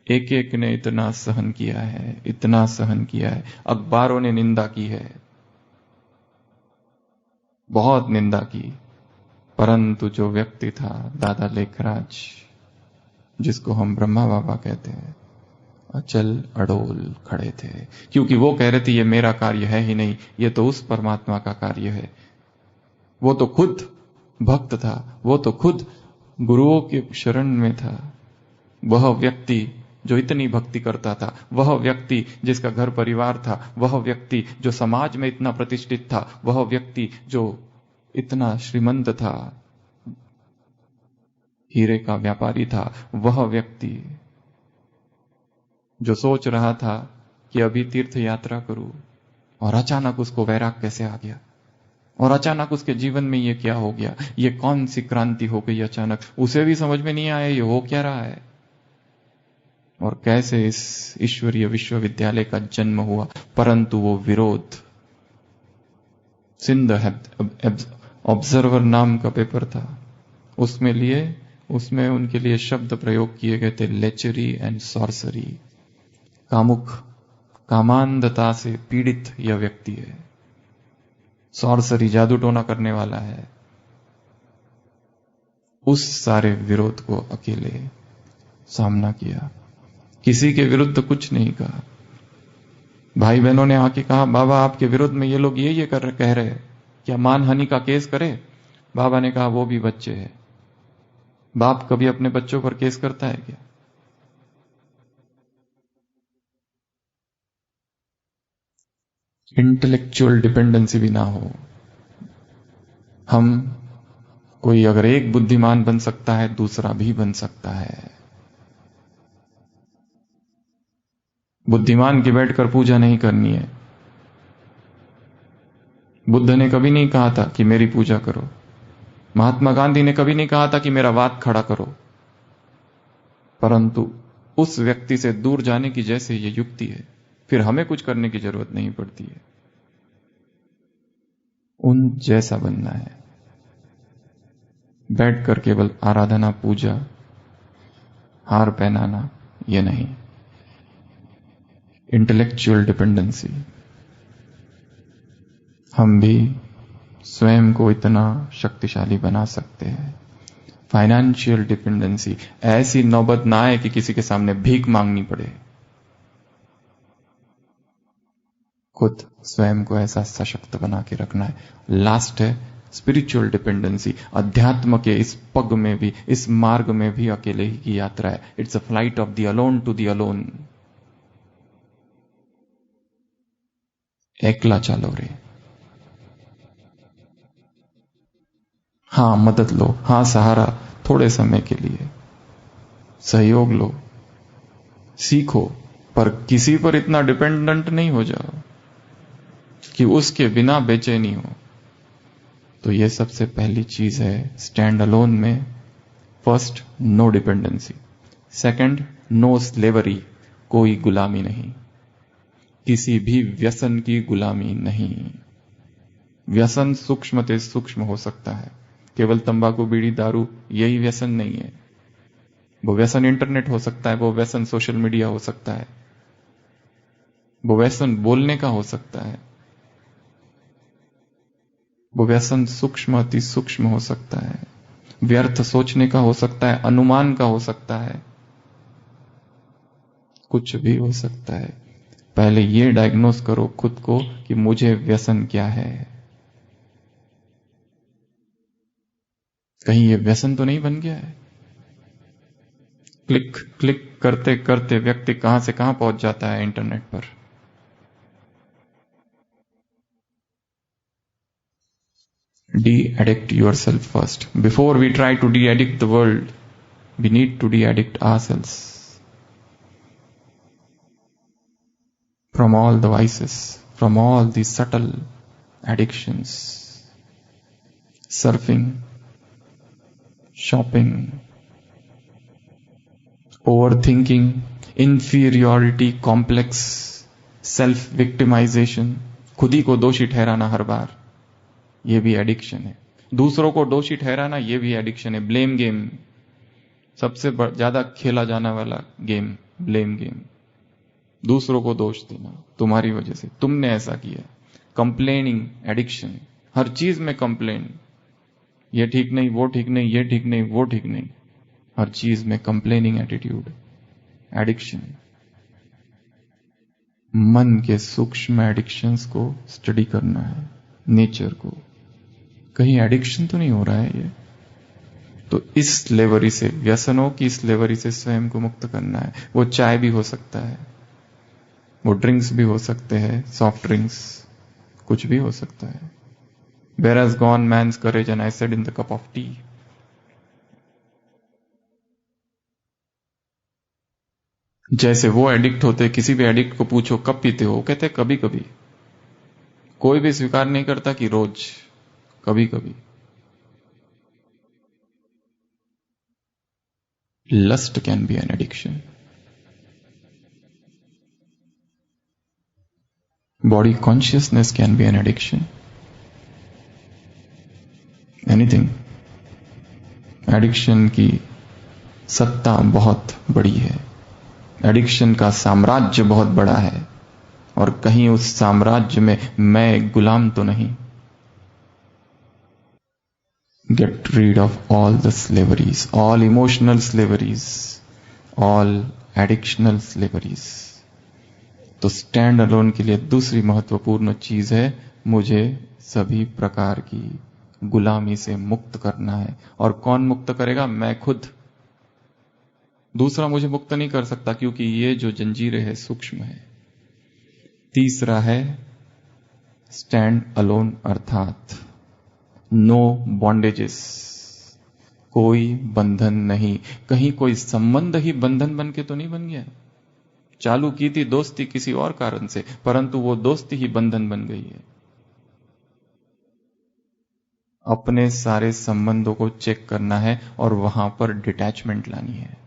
एक एक ने इतना सहन किया है, इतना सहन किया है। अखबारों ने निंदा की है, बहुत निंदा की, परंतु जो व्यक्ति था दादा लेखराज, जिसको हम ब्रह्मा बाबा कहते हैं, अचल अडोल खड़े थे। क्योंकि वो कह रहे थे ये मेरा कार्य है ही नहीं, ये तो उस परमात्मा का कार्य है। वो तो खुद भक्त था, वो तो खुद गुरुओं के शरण में था। वह व्यक्ति जो इतनी भक्ति करता था, वह व्यक्ति जिसका घर परिवार था, वह व्यक्ति जो समाज में इतना प्रतिष्ठित था, वह व्यक्ति जो इतना श्रीमंत था, हीरे का व्यापारी था, वह व्यक्ति जो सोच रहा था कि अभी तीर्थ यात्रा करूं, और अचानक उसको वैराग कैसे आ गया, और अचानक उसके जीवन में ये क्या हो गया, ये कौन सी क्रांति हो गई अचानक, उसे भी समझ में नहीं आया ये हो क्या रहा है, और कैसे इस ईश्वरीय विश्वविद्यालय का जन्म हुआ। परंतु वो विरोध, सिंध ऑब्जर्वर नाम का पेपर था, उसमें उनके लिए शब्द प्रयोग किए गए थे, लेचरी एंड सॉर्सरी। कामुक, कामांधता से पीड़ित यह व्यक्ति है, सॉर्सरी जादू टोना करने वाला है। उस सारे विरोध को अकेले सामना किया, किसी के विरुद्ध कुछ नहीं कहा। भाई बहनों ने आके कहा बाबा आपके विरुद्ध में ये लोग ये कह रहे हैं, क्या मानहानि का केस करे? बाबा ने कहा वो भी बच्चे हैं, बाप कभी अपने बच्चों पर केस करता है क्या? इंटेलेक्चुअल डिपेंडेंसी भी ना हो। हम कोई अगर एक बुद्धिमान बन सकता है, दूसरा भी बन सकता है। बुद्धिमान की बैठकर पूजा नहीं करनी है। बुद्ध ने कभी नहीं कहा था कि मेरी पूजा करो, महात्मा गांधी ने कभी नहीं कहा था कि मेरा वाद खड़ा करो, परंतु उस व्यक्ति से दूर जाने की जैसे ये युक्ति है, फिर हमें कुछ करने की जरूरत नहीं पड़ती है। उन जैसा बनना है, बैठकर केवल आराधना, पूजा, हार पहनाना, ये नहीं। इंटेलेक्चुअल डिपेंडेंसी, हम भी स्वयं को इतना शक्तिशाली बना सकते हैं। फाइनेंशियल डिपेंडेंसी, ऐसी नौबत ना आए कि किसी के सामने भीख मांगनी पड़े। खुद स्वयं को ऐसा सशक्त बना के रखना है। लास्ट है स्पिरिचुअल डिपेंडेंसी। अध्यात्म के इस पग में भी, इस मार्ग में भी अकेले ही की यात्रा है। It's a flight of the alone to the alone. एकला चालो रे। हां मदद लो, हां सहारा थोड़े समय के लिए, सहयोग लो, सीखो, पर किसी पर इतना डिपेंडेंट नहीं हो जाओ कि उसके बिना बेचैनी हो। तो यह सबसे पहली चीज है स्टैंड अलोन में। First, no dependency. Second, no slavery, कोई गुलामी नहीं, किसी भी व्यसन की गुलामी नहीं। व्यसन सूक्ष्म से सूक्ष्म हो सकता है, केवल तंबाकू, बीड़ी, दारू यही व्यसन नहीं है। वो व्यसन इंटरनेट हो सकता है, वो व्यसन सोशल मीडिया हो सकता है, वो व्यसन बोलने का हो सकता है, वो व्यसन सूक्ष्म अति सूक्ष्म हो सकता है, व्यर्थ सोचने का हो सकता है, अनुमान का हो सकता है, कुछ भी हो सकता है। पहले ये डायग्नोस करो खुद को कि मुझे व्यसन क्या है। कहीं ये व्यसन तो नहीं बन गया है। क्लिक क्लिक करते करते व्यक्ति कहां से कहां पहुंच जाता है इंटरनेट पर। De-addict yourself first. Before we try to de-addict the world, we need to de-addict ourselves from all the vices, from all the subtle addictions. Surfing, shopping, overthinking, inferiority complex, self victimization, खुद ही को दोषी ठहराना हर बार, ये भी addiction है। दूसरों को दोषी ठहराना, ये भी एडिक्शन है। ब्लेम गेम, सबसे ज्यादा खेला जाने वाला गेम, ब्लेम गेम। दूसरों को दोष देना, तुम्हारी वजह से, तुमने ऐसा किया। कंप्लेनिंग एडिक्शन, हर चीज में कंप्लेन, ये ठीक नहीं, वो ठीक नहीं, ये ठीक नहीं, वो ठीक नहीं, हर चीज में कंप्लेनिंग एटीट्यूड, एडिक्शन। मन के सूक्ष्म एडिक्शंस को स्टडी करना है, नेचर को, कहीं एडिक्शन तो नहीं हो रहा है ये। तो इस स्लेवरी से, व्यसनों की स्लेवरी से स्वयं को मुक्त करना है। वो चाय भी हो सकता है, वो ड्रिंक्स भी हो सकते हैं, सॉफ्ट ड्रिंक्स, कुछ भी हो सकता है। Where has gone man's courage, and I said in the cup of tea. जैसे वो एडिक्ट होते, किसी भी एडिक्ट को पूछो कब पीते हो, कहते कभी कभी। कोई भी स्वीकार नहीं करता कि रोज, कभी कभी। Lust can be an addiction. Body consciousness can be an addiction. Anything. Addiction की सत्ता बहुत बड़ी है, एडिक्शन का साम्राज्य बहुत बड़ा है, और कहीं उस साम्राज्य में मैं एक गुलाम तो नहीं। Get rid of all the slaveries, all emotional slaveries, all addictional slaveries. तो स्टैंड अलोन के लिए दूसरी महत्वपूर्ण चीज है, मुझे सभी प्रकार की गुलामी से मुक्त करना है। और कौन मुक्त करेगा? मैं खुद। दूसरा मुझे मुक्त नहीं कर सकता, क्योंकि ये जो जंजीरें है सूक्ष्म है। तीसरा है स्टैंड अलोन, अर्थात नो बॉन्डेजेस, कोई बंधन नहीं। कहीं कोई संबंध ही बंधन बन के तो नहीं बन गया। चालू की थी दोस्ती किसी और कारण से, परंतु वो दोस्ती ही बंधन बन गई है। अपने सारे संबंधों को चेक करना है और वहां पर डिटैचमेंट लानी है।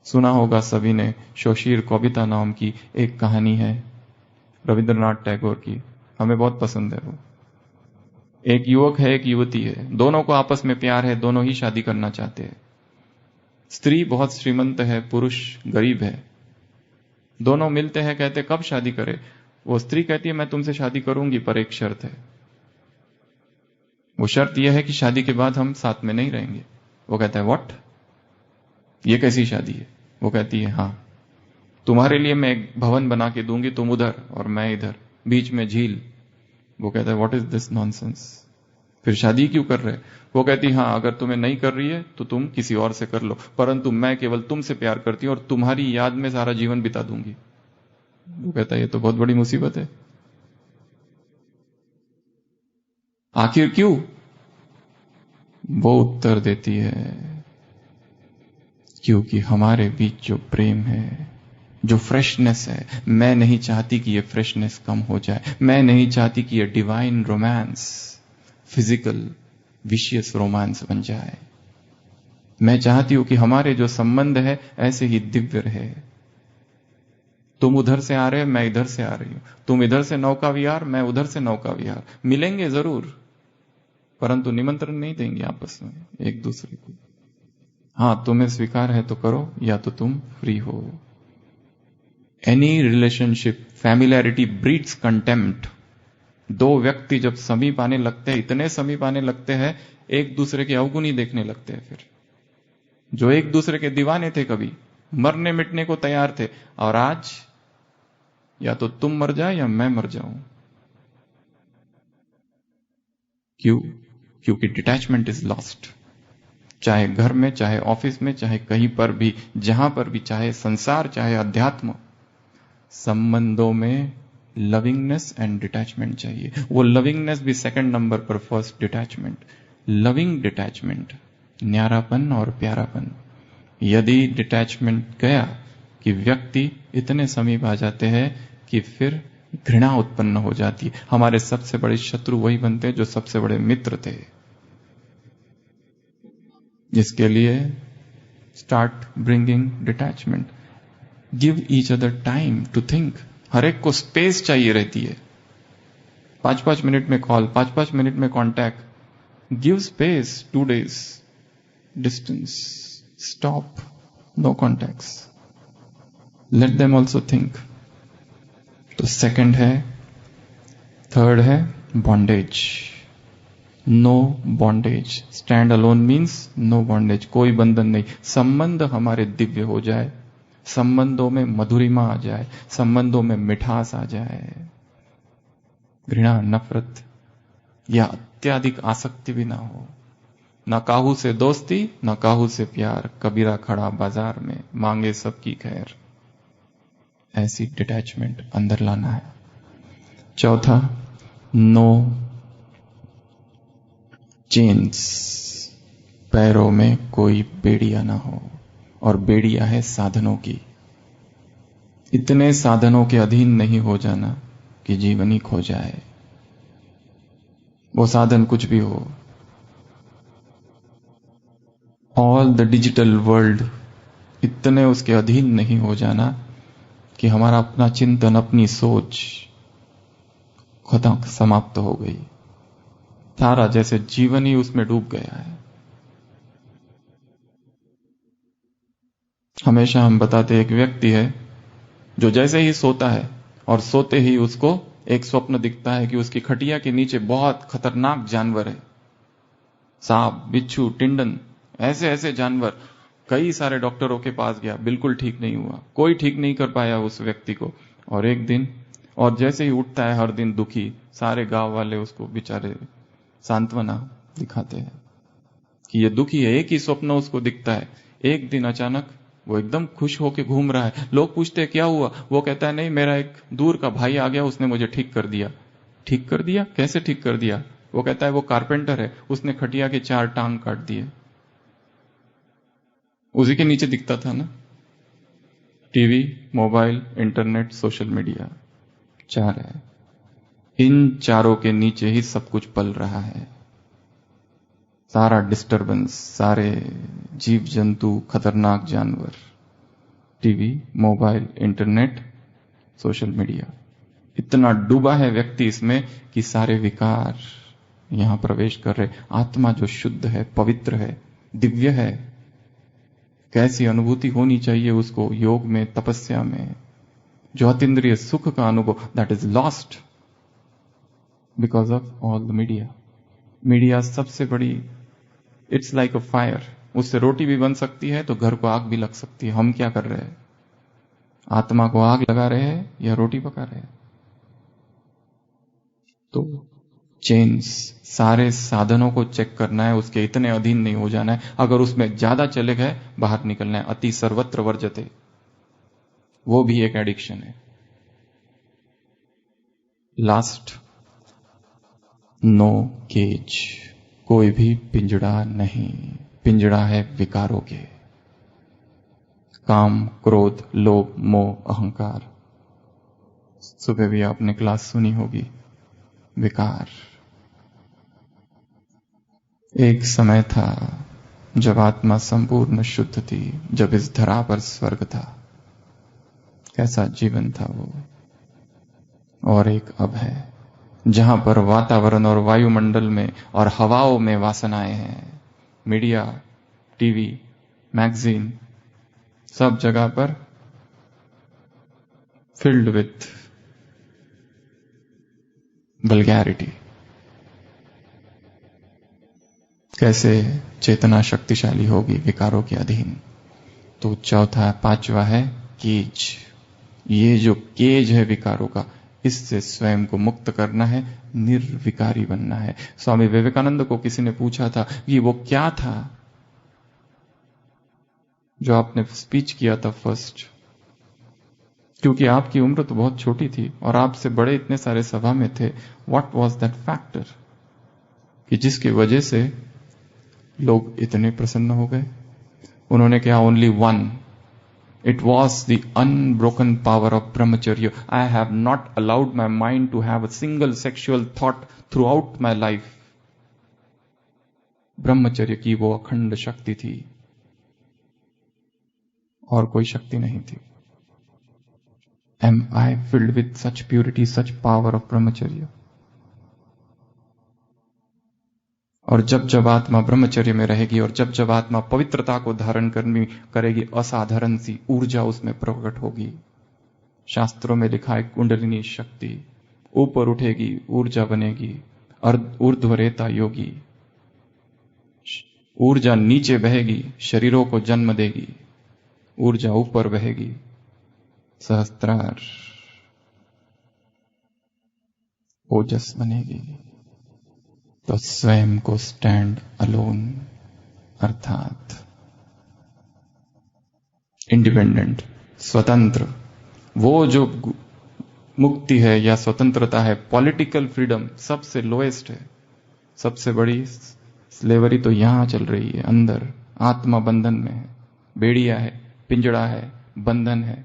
सुना होगा सभी ने, शोशीर कविता नाम की एक कहानी है रविंद्रनाथ टैगोर की, हमें बहुत पसंद है वो। एक युवक है, एक युवती है, दोनों को आपस में प्यार है, दोनों ही शादी करना चाहते हैं। स्त्री बहुत श्रीमंत है, पुरुष गरीब है। दोनों मिलते हैं, कहते कब शादी करें? वो स्त्री कहती है मैं तुमसे शादी करूंगी, पर एक शर्त है। वो शर्त यह है कि शादी के बाद हम साथ में नहीं रहेंगे। वो कहता है व्हाट, ये कैसी शादी है? वो कहती है हाँ, तुम्हारे लिए मैं एक भवन बना के दूंगी, तुम उधर और मैं इधर, बीच में झील। वो कहता है व्हाट इज दिस नॉनसेंस, फिर शादी क्यों कर रहे? वो कहती हाँ, अगर तुम्हें नहीं कर रही है तो तुम किसी और से कर लो, परंतु मैं केवल तुमसे प्यार करती हूं और तुम्हारी याद में सारा जीवन बिता दूंगी। वो कहता है ये तो बहुत बड़ी मुसीबत है। आखिर क्यों? वो उत्तर देती है क्योंकि हमारे बीच जो प्रेम है, जो फ्रेशनेस है, मैं नहीं चाहती कि ये फ्रेशनेस कम हो जाए। मैं नहीं चाहती कि ये divine romance physical vicious romance बन जाए। मैं चाहती हूं कि हमारे जो संबंध है ऐसे ही दिव्य रहे। तुम उधर से आ रहे हो, मैं इधर से आ रही हूं, तुम इधर से नौका विहार, मैं उधर से नौका विहार। मिलेंगे जरूर, परंतु निमंत्रण नहीं देंगे आपस में एक दूसरे को। हाँ, तुम्हें स्वीकार है तो करो, या तो तुम फ्री हो। Any relationship, familiarity breeds contempt. दो व्यक्ति जब समीप आने लगते हैं, इतने समीप आने लगते हैं, एक दूसरे के अवगुणी देखने लगते हैं। फिर जो एक दूसरे के दीवाने थे, कभी मरने मिटने को तैयार थे, और आज या तो तुम मर जाए या मैं मर जाऊं। क्यों? क्योंकि डिटैचमेंट इज लॉस्ट। चाहे घर में, चाहे ऑफिस में, चाहे कहीं पर भी, जहां पर भी, चाहे संसार, चाहे अध्यात्म, संबंधों में लविंगनेस एंड डिटैचमेंट चाहिए। वो लविंगनेस भी सेकंड नंबर पर, फर्स्ट डिटैचमेंट। लविंग डिटैचमेंट, न्यारापन और प्यारापन। यदि डिटैचमेंट गया कि व्यक्ति इतने समीप आ जाते हैं कि फिर घृणा उत्पन्न हो जाती है। हमारे सबसे बड़े शत्रु वही बनते हैं जो सबसे बड़े मित्र थे। इसके लिए start bringing detachment. Give each other time to think. हर एक को स्पेस चाहिए रहती है। 5-5 मिनट में कॉल, 5-5 मिनट में contact. Give space, 2 days distance, stop, no contacts, let them also think. तो सेकंड है। थर्ड है bondage. No bondage. Stand alone means no bondage, कोई बंधन नहीं। संबंध हमारे दिव्य हो जाए, संबंधों में मधुरिमा आ जाए, संबंधों में मिठास आ जाए, घृणा, नफरत या अत्यधिक आसक्ति भी ना हो। न काहू से दोस्ती, न काहू से प्यार, कबीरा खड़ा बाजार में, मांगे सबकी खैर। ऐसी डिटैचमेंट अंदर लाना है। चौथा, नो चेन्स। पैरों में कोई बेड़िया ना हो, और बेड़िया है साधनों की। इतने साधनों के अधीन नहीं हो जाना कि जीवन ही खो जाए। वो साधन कुछ भी हो। ऑल द डिजिटल वर्ल्ड, इतने उसके अधीन नहीं हो जाना कि हमारा अपना चिंतन, अपनी सोच खत्म, समाप्त हो गई। सारा जैसे जीवन ही उसमें डूब गया है। हमेशा हम बताते, एक व्यक्ति है जो जैसे ही सोता है और सोते ही उसको एक स्वप्न दिखता है कि उसकी खटिया के नीचे बहुत खतरनाक जानवर है, सांप, बिच्छू, टिंडन, ऐसे ऐसे जानवर। कई सारे डॉक्टरों के पास गया, बिल्कुल ठीक नहीं हुआ, कोई ठीक नहीं कर पाया उस व्यक्ति को। और एक दिन, और जैसे ही उठता है हर दिन दुखी, सारे गांव वाले उसको बेचारे सांत्वना दिखाते हैं कि ये दुखी है। एक ही स्वप्न उसको दिखता है। एक दिन अचानक वो एकदम खुश होके घूम रहा है। लोग पूछते हैं क्या हुआ? वो कहता है नहीं, मेरा एक दूर का भाई आ गया, उसने मुझे ठीक कर दिया। ठीक कर दिया? कैसे ठीक कर दिया? वो कहता है वो कारपेंटर है, उसने खटिया के 4 टांग काट दिए। उसी के नीचे दिखता था ना। TV, mobile, internet, social media, 4 है। इन चारों के नीचे ही सब कुछ पल रहा है। सारा डिस्टरबेंस, सारे जीव जंतु, खतरनाक जानवर, TV, mobile, internet, social media. इतना डूबा है व्यक्ति इसमें कि सारे विकार यहां प्रवेश कर रहे। आत्मा जो शुद्ध है, पवित्र है, दिव्य है, कैसी अनुभूति होनी चाहिए उसको योग में, तपस्या में, जो अतीन्द्रिय सुख का अनुभव, that is lost because of all the media. Media सबसे बड़ी, इट्स लाइक अ फायर। उससे रोटी भी बन सकती है तो घर को आग भी लग सकती है। हम क्या कर रहे हैं? आत्मा को आग लगा रहे हैं या रोटी पका रहे हैं? तो चेन्स, सारे साधनों को चेक करना है, उसके इतने अधीन नहीं हो जाना है। अगर उसमें ज्यादा चले गए, बाहर निकलना है। अति सर्वत्र वर्जते, वो भी एक एडिक्शन है। Last, no cage. कोई भी पिंजड़ा नहीं। पिंजड़ा है विकारों के, काम, क्रोध, लोभ, मोह, अहंकार। सुबह भी आपने क्लास सुनी होगी, विकार। एक समय था जब आत्मा संपूर्ण शुद्ध थी, जब इस धरा पर स्वर्ग था। कैसा जीवन था वो। और एक अब है जहां पर वातावरण और वायुमंडल में और हवाओं में वासनाएं हैं। मीडिया, टीवी, मैगजीन, सब जगह पर filled with vulgarity. कैसे चेतना शक्तिशाली होगी विकारों के अधीन? तो चौथा पांचवा है केज। ये जो केज है विकारों का, इससे स्वयं को मुक्त करना है, निर्विकारी बनना है। स्वामी विवेकानंद को किसी ने पूछा था कि वो क्या था जो आपने स्पीच किया था फर्स्ट, क्योंकि आपकी उम्र तो बहुत छोटी थी और आपसे बड़े इतने सारे सभा में थे। व्हाट वाज दैट फैक्टर कि जिसकी वजह से लोग इतने प्रसन्न हो गए? उन्होंने कहा only one, it was the unbroken power of brahmacharya. I have not allowed my mind to have a single sexual thought throughout my life. ब्रह्मचर्य की वो अखंड शक्ति थी और कोई शक्ति नहीं थी। Am I filled with such purity, such power of brahmacharya? और जब जब आत्मा ब्रह्मचर्य में रहेगी और जब जब आत्मा पवित्रता को धारण करेगी, असाधारण सी ऊर्जा उसमें प्रकट होगी। शास्त्रों में लिखा है कुंडलिनी शक्ति ऊपर उठेगी, ऊर्जा बनेगी, ऊर्ध्वरेता योगी। ऊर्जा नीचे बहेगी, शरीरों को जन्म देगी, ऊर्जा ऊपर बहेगी, सहस्त्रार ओजस बनेगी। तो स्वयं को स्टैंड अलोन अर्थात इंडिपेंडेंट, स्वतंत्र, वो जो मुक्ति है या स्वतंत्रता है, पॉलिटिकल फ्रीडम सबसे लोएस्ट है। सबसे बड़ी स्लेवरी तो यहां चल रही है, अंदर आत्मा बंधन में है, बेड़िया है, पिंजड़ा है, बंधन है,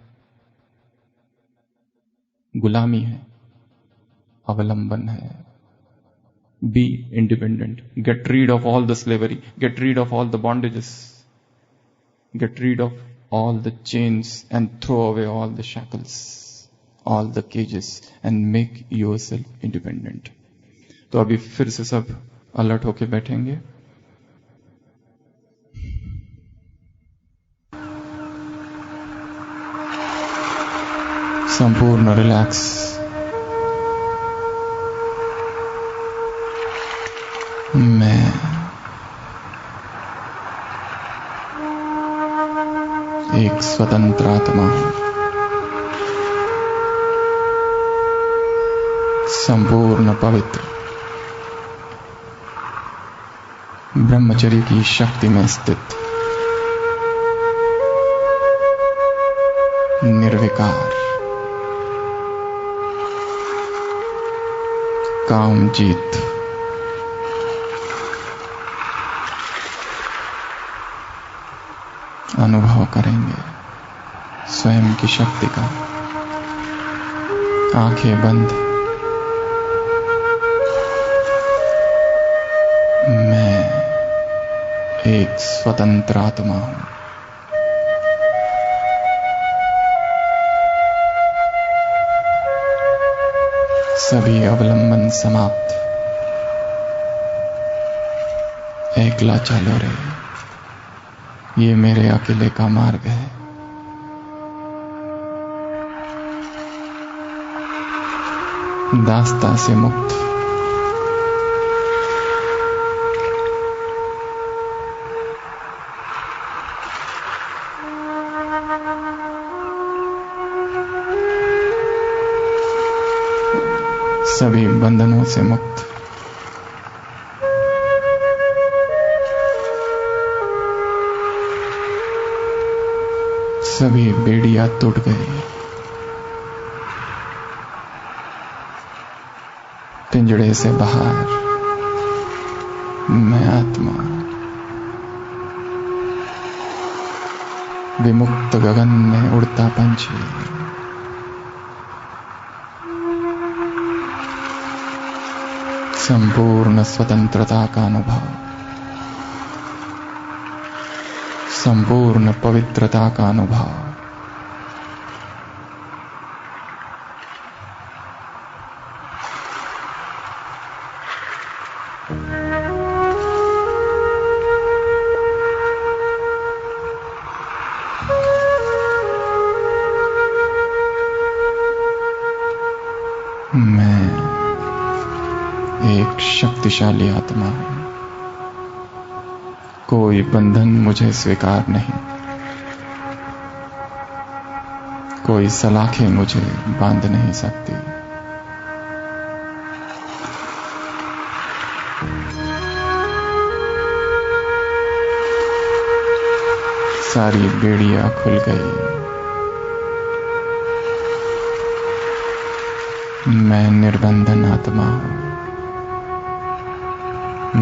गुलामी है, अवलंबन है। Be independent, get rid of all the slavery, get rid of all the bondages, get rid of all the chains and throw away all the shackles, all the cages and make yourself independent. तो अभी फिर से सब alert होके बैठेंगे। संपूर्ण relax. मैं एक स्वतंत्र आत्मा हूं, संपूर्ण पवित्र, ब्रह्मचर्य की शक्ति में स्थित, निर्विकार, काम जीत। अनुभव करेंगे स्वयं की शक्ति का। आंखें बंद। मैं एक स्वतंत्र आत्मा हूं। सभी अवलंबन समाप्त। एकला चलो रे, ये मेरे अकेले का मार्ग है। दास्ता से मुक्त। सभी बंधनों से मुक्त। सभी बेड़ियां टूट गई। पिंजड़े से बाहर मैं आत्मा, विमुक्त गगन में उड़ता पंछी, संपूर्ण स्वतंत्रता का अनुभव, संपूर्ण पवित्रता का अनुभव। मैं एक शक्तिशाली आत्मा हूं। कोई बंधन मुझे स्वीकार नहीं, कोई सलाखें मुझे बांध नहीं सकती। सारी बेड़ियां खुल गई। मैं निर्बंधन आत्मा हूं,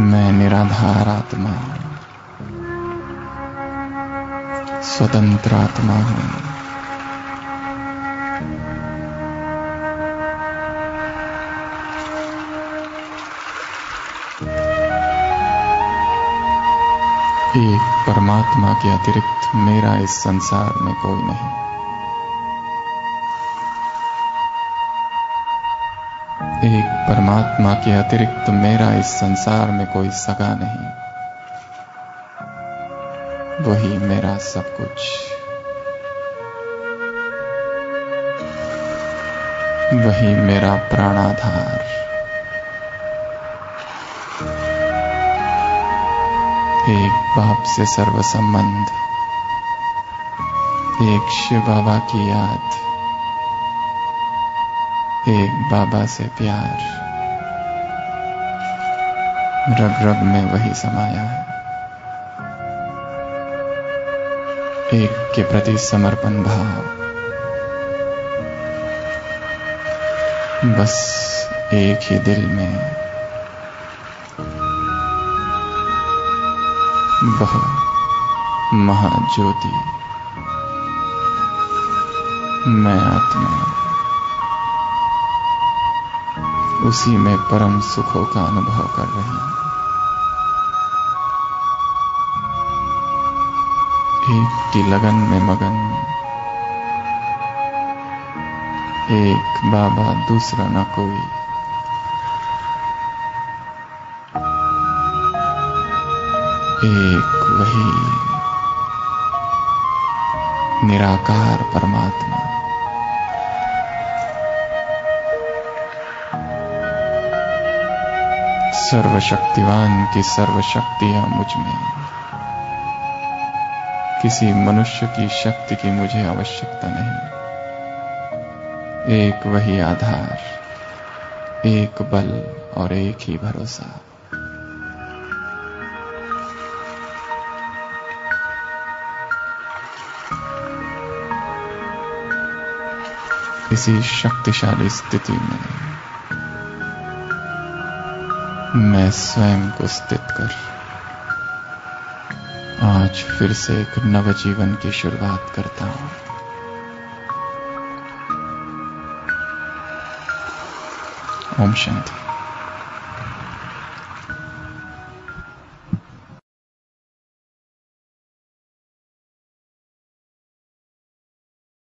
मैं निराधार आत्मा हूं, स्वतंत्र आत्मा हूं। एक परमात्मा के अतिरिक्त मेरा इस संसार में कोई नहीं। एक परमात्मा के अतिरिक्त मेरा इस संसार में कोई सगा नहीं। वही मेरा सब कुछ, वही मेरा प्राणाधार। एक बाप से सर्व संबंध, एक शिव बाबा की याद, एक बाबा से प्यार। रग रग में वही समाया है। एक के प्रति समर्पण भाव, बस एक ही दिल में वह महाज्योति, मैं आत्मा, उसी में परम सुखों का अनुभव कर रही हूं। एक की लगन में मगन, एक बाबा दूसरा न कोई। एक वही निराकार परमात्मा। सर्वशक्तिवान की सर्वशक्तियां मुझ में। किसी मनुष्य की शक्ति की मुझे आवश्यकता नहीं। एक वही आधार, एक बल और एक ही भरोसा। इसी शक्तिशाली स्थिति में मैं स्वयं को स्थित कर आज फिर से एक नव जीवन की शुरुआत करता हूं। ओम शांति।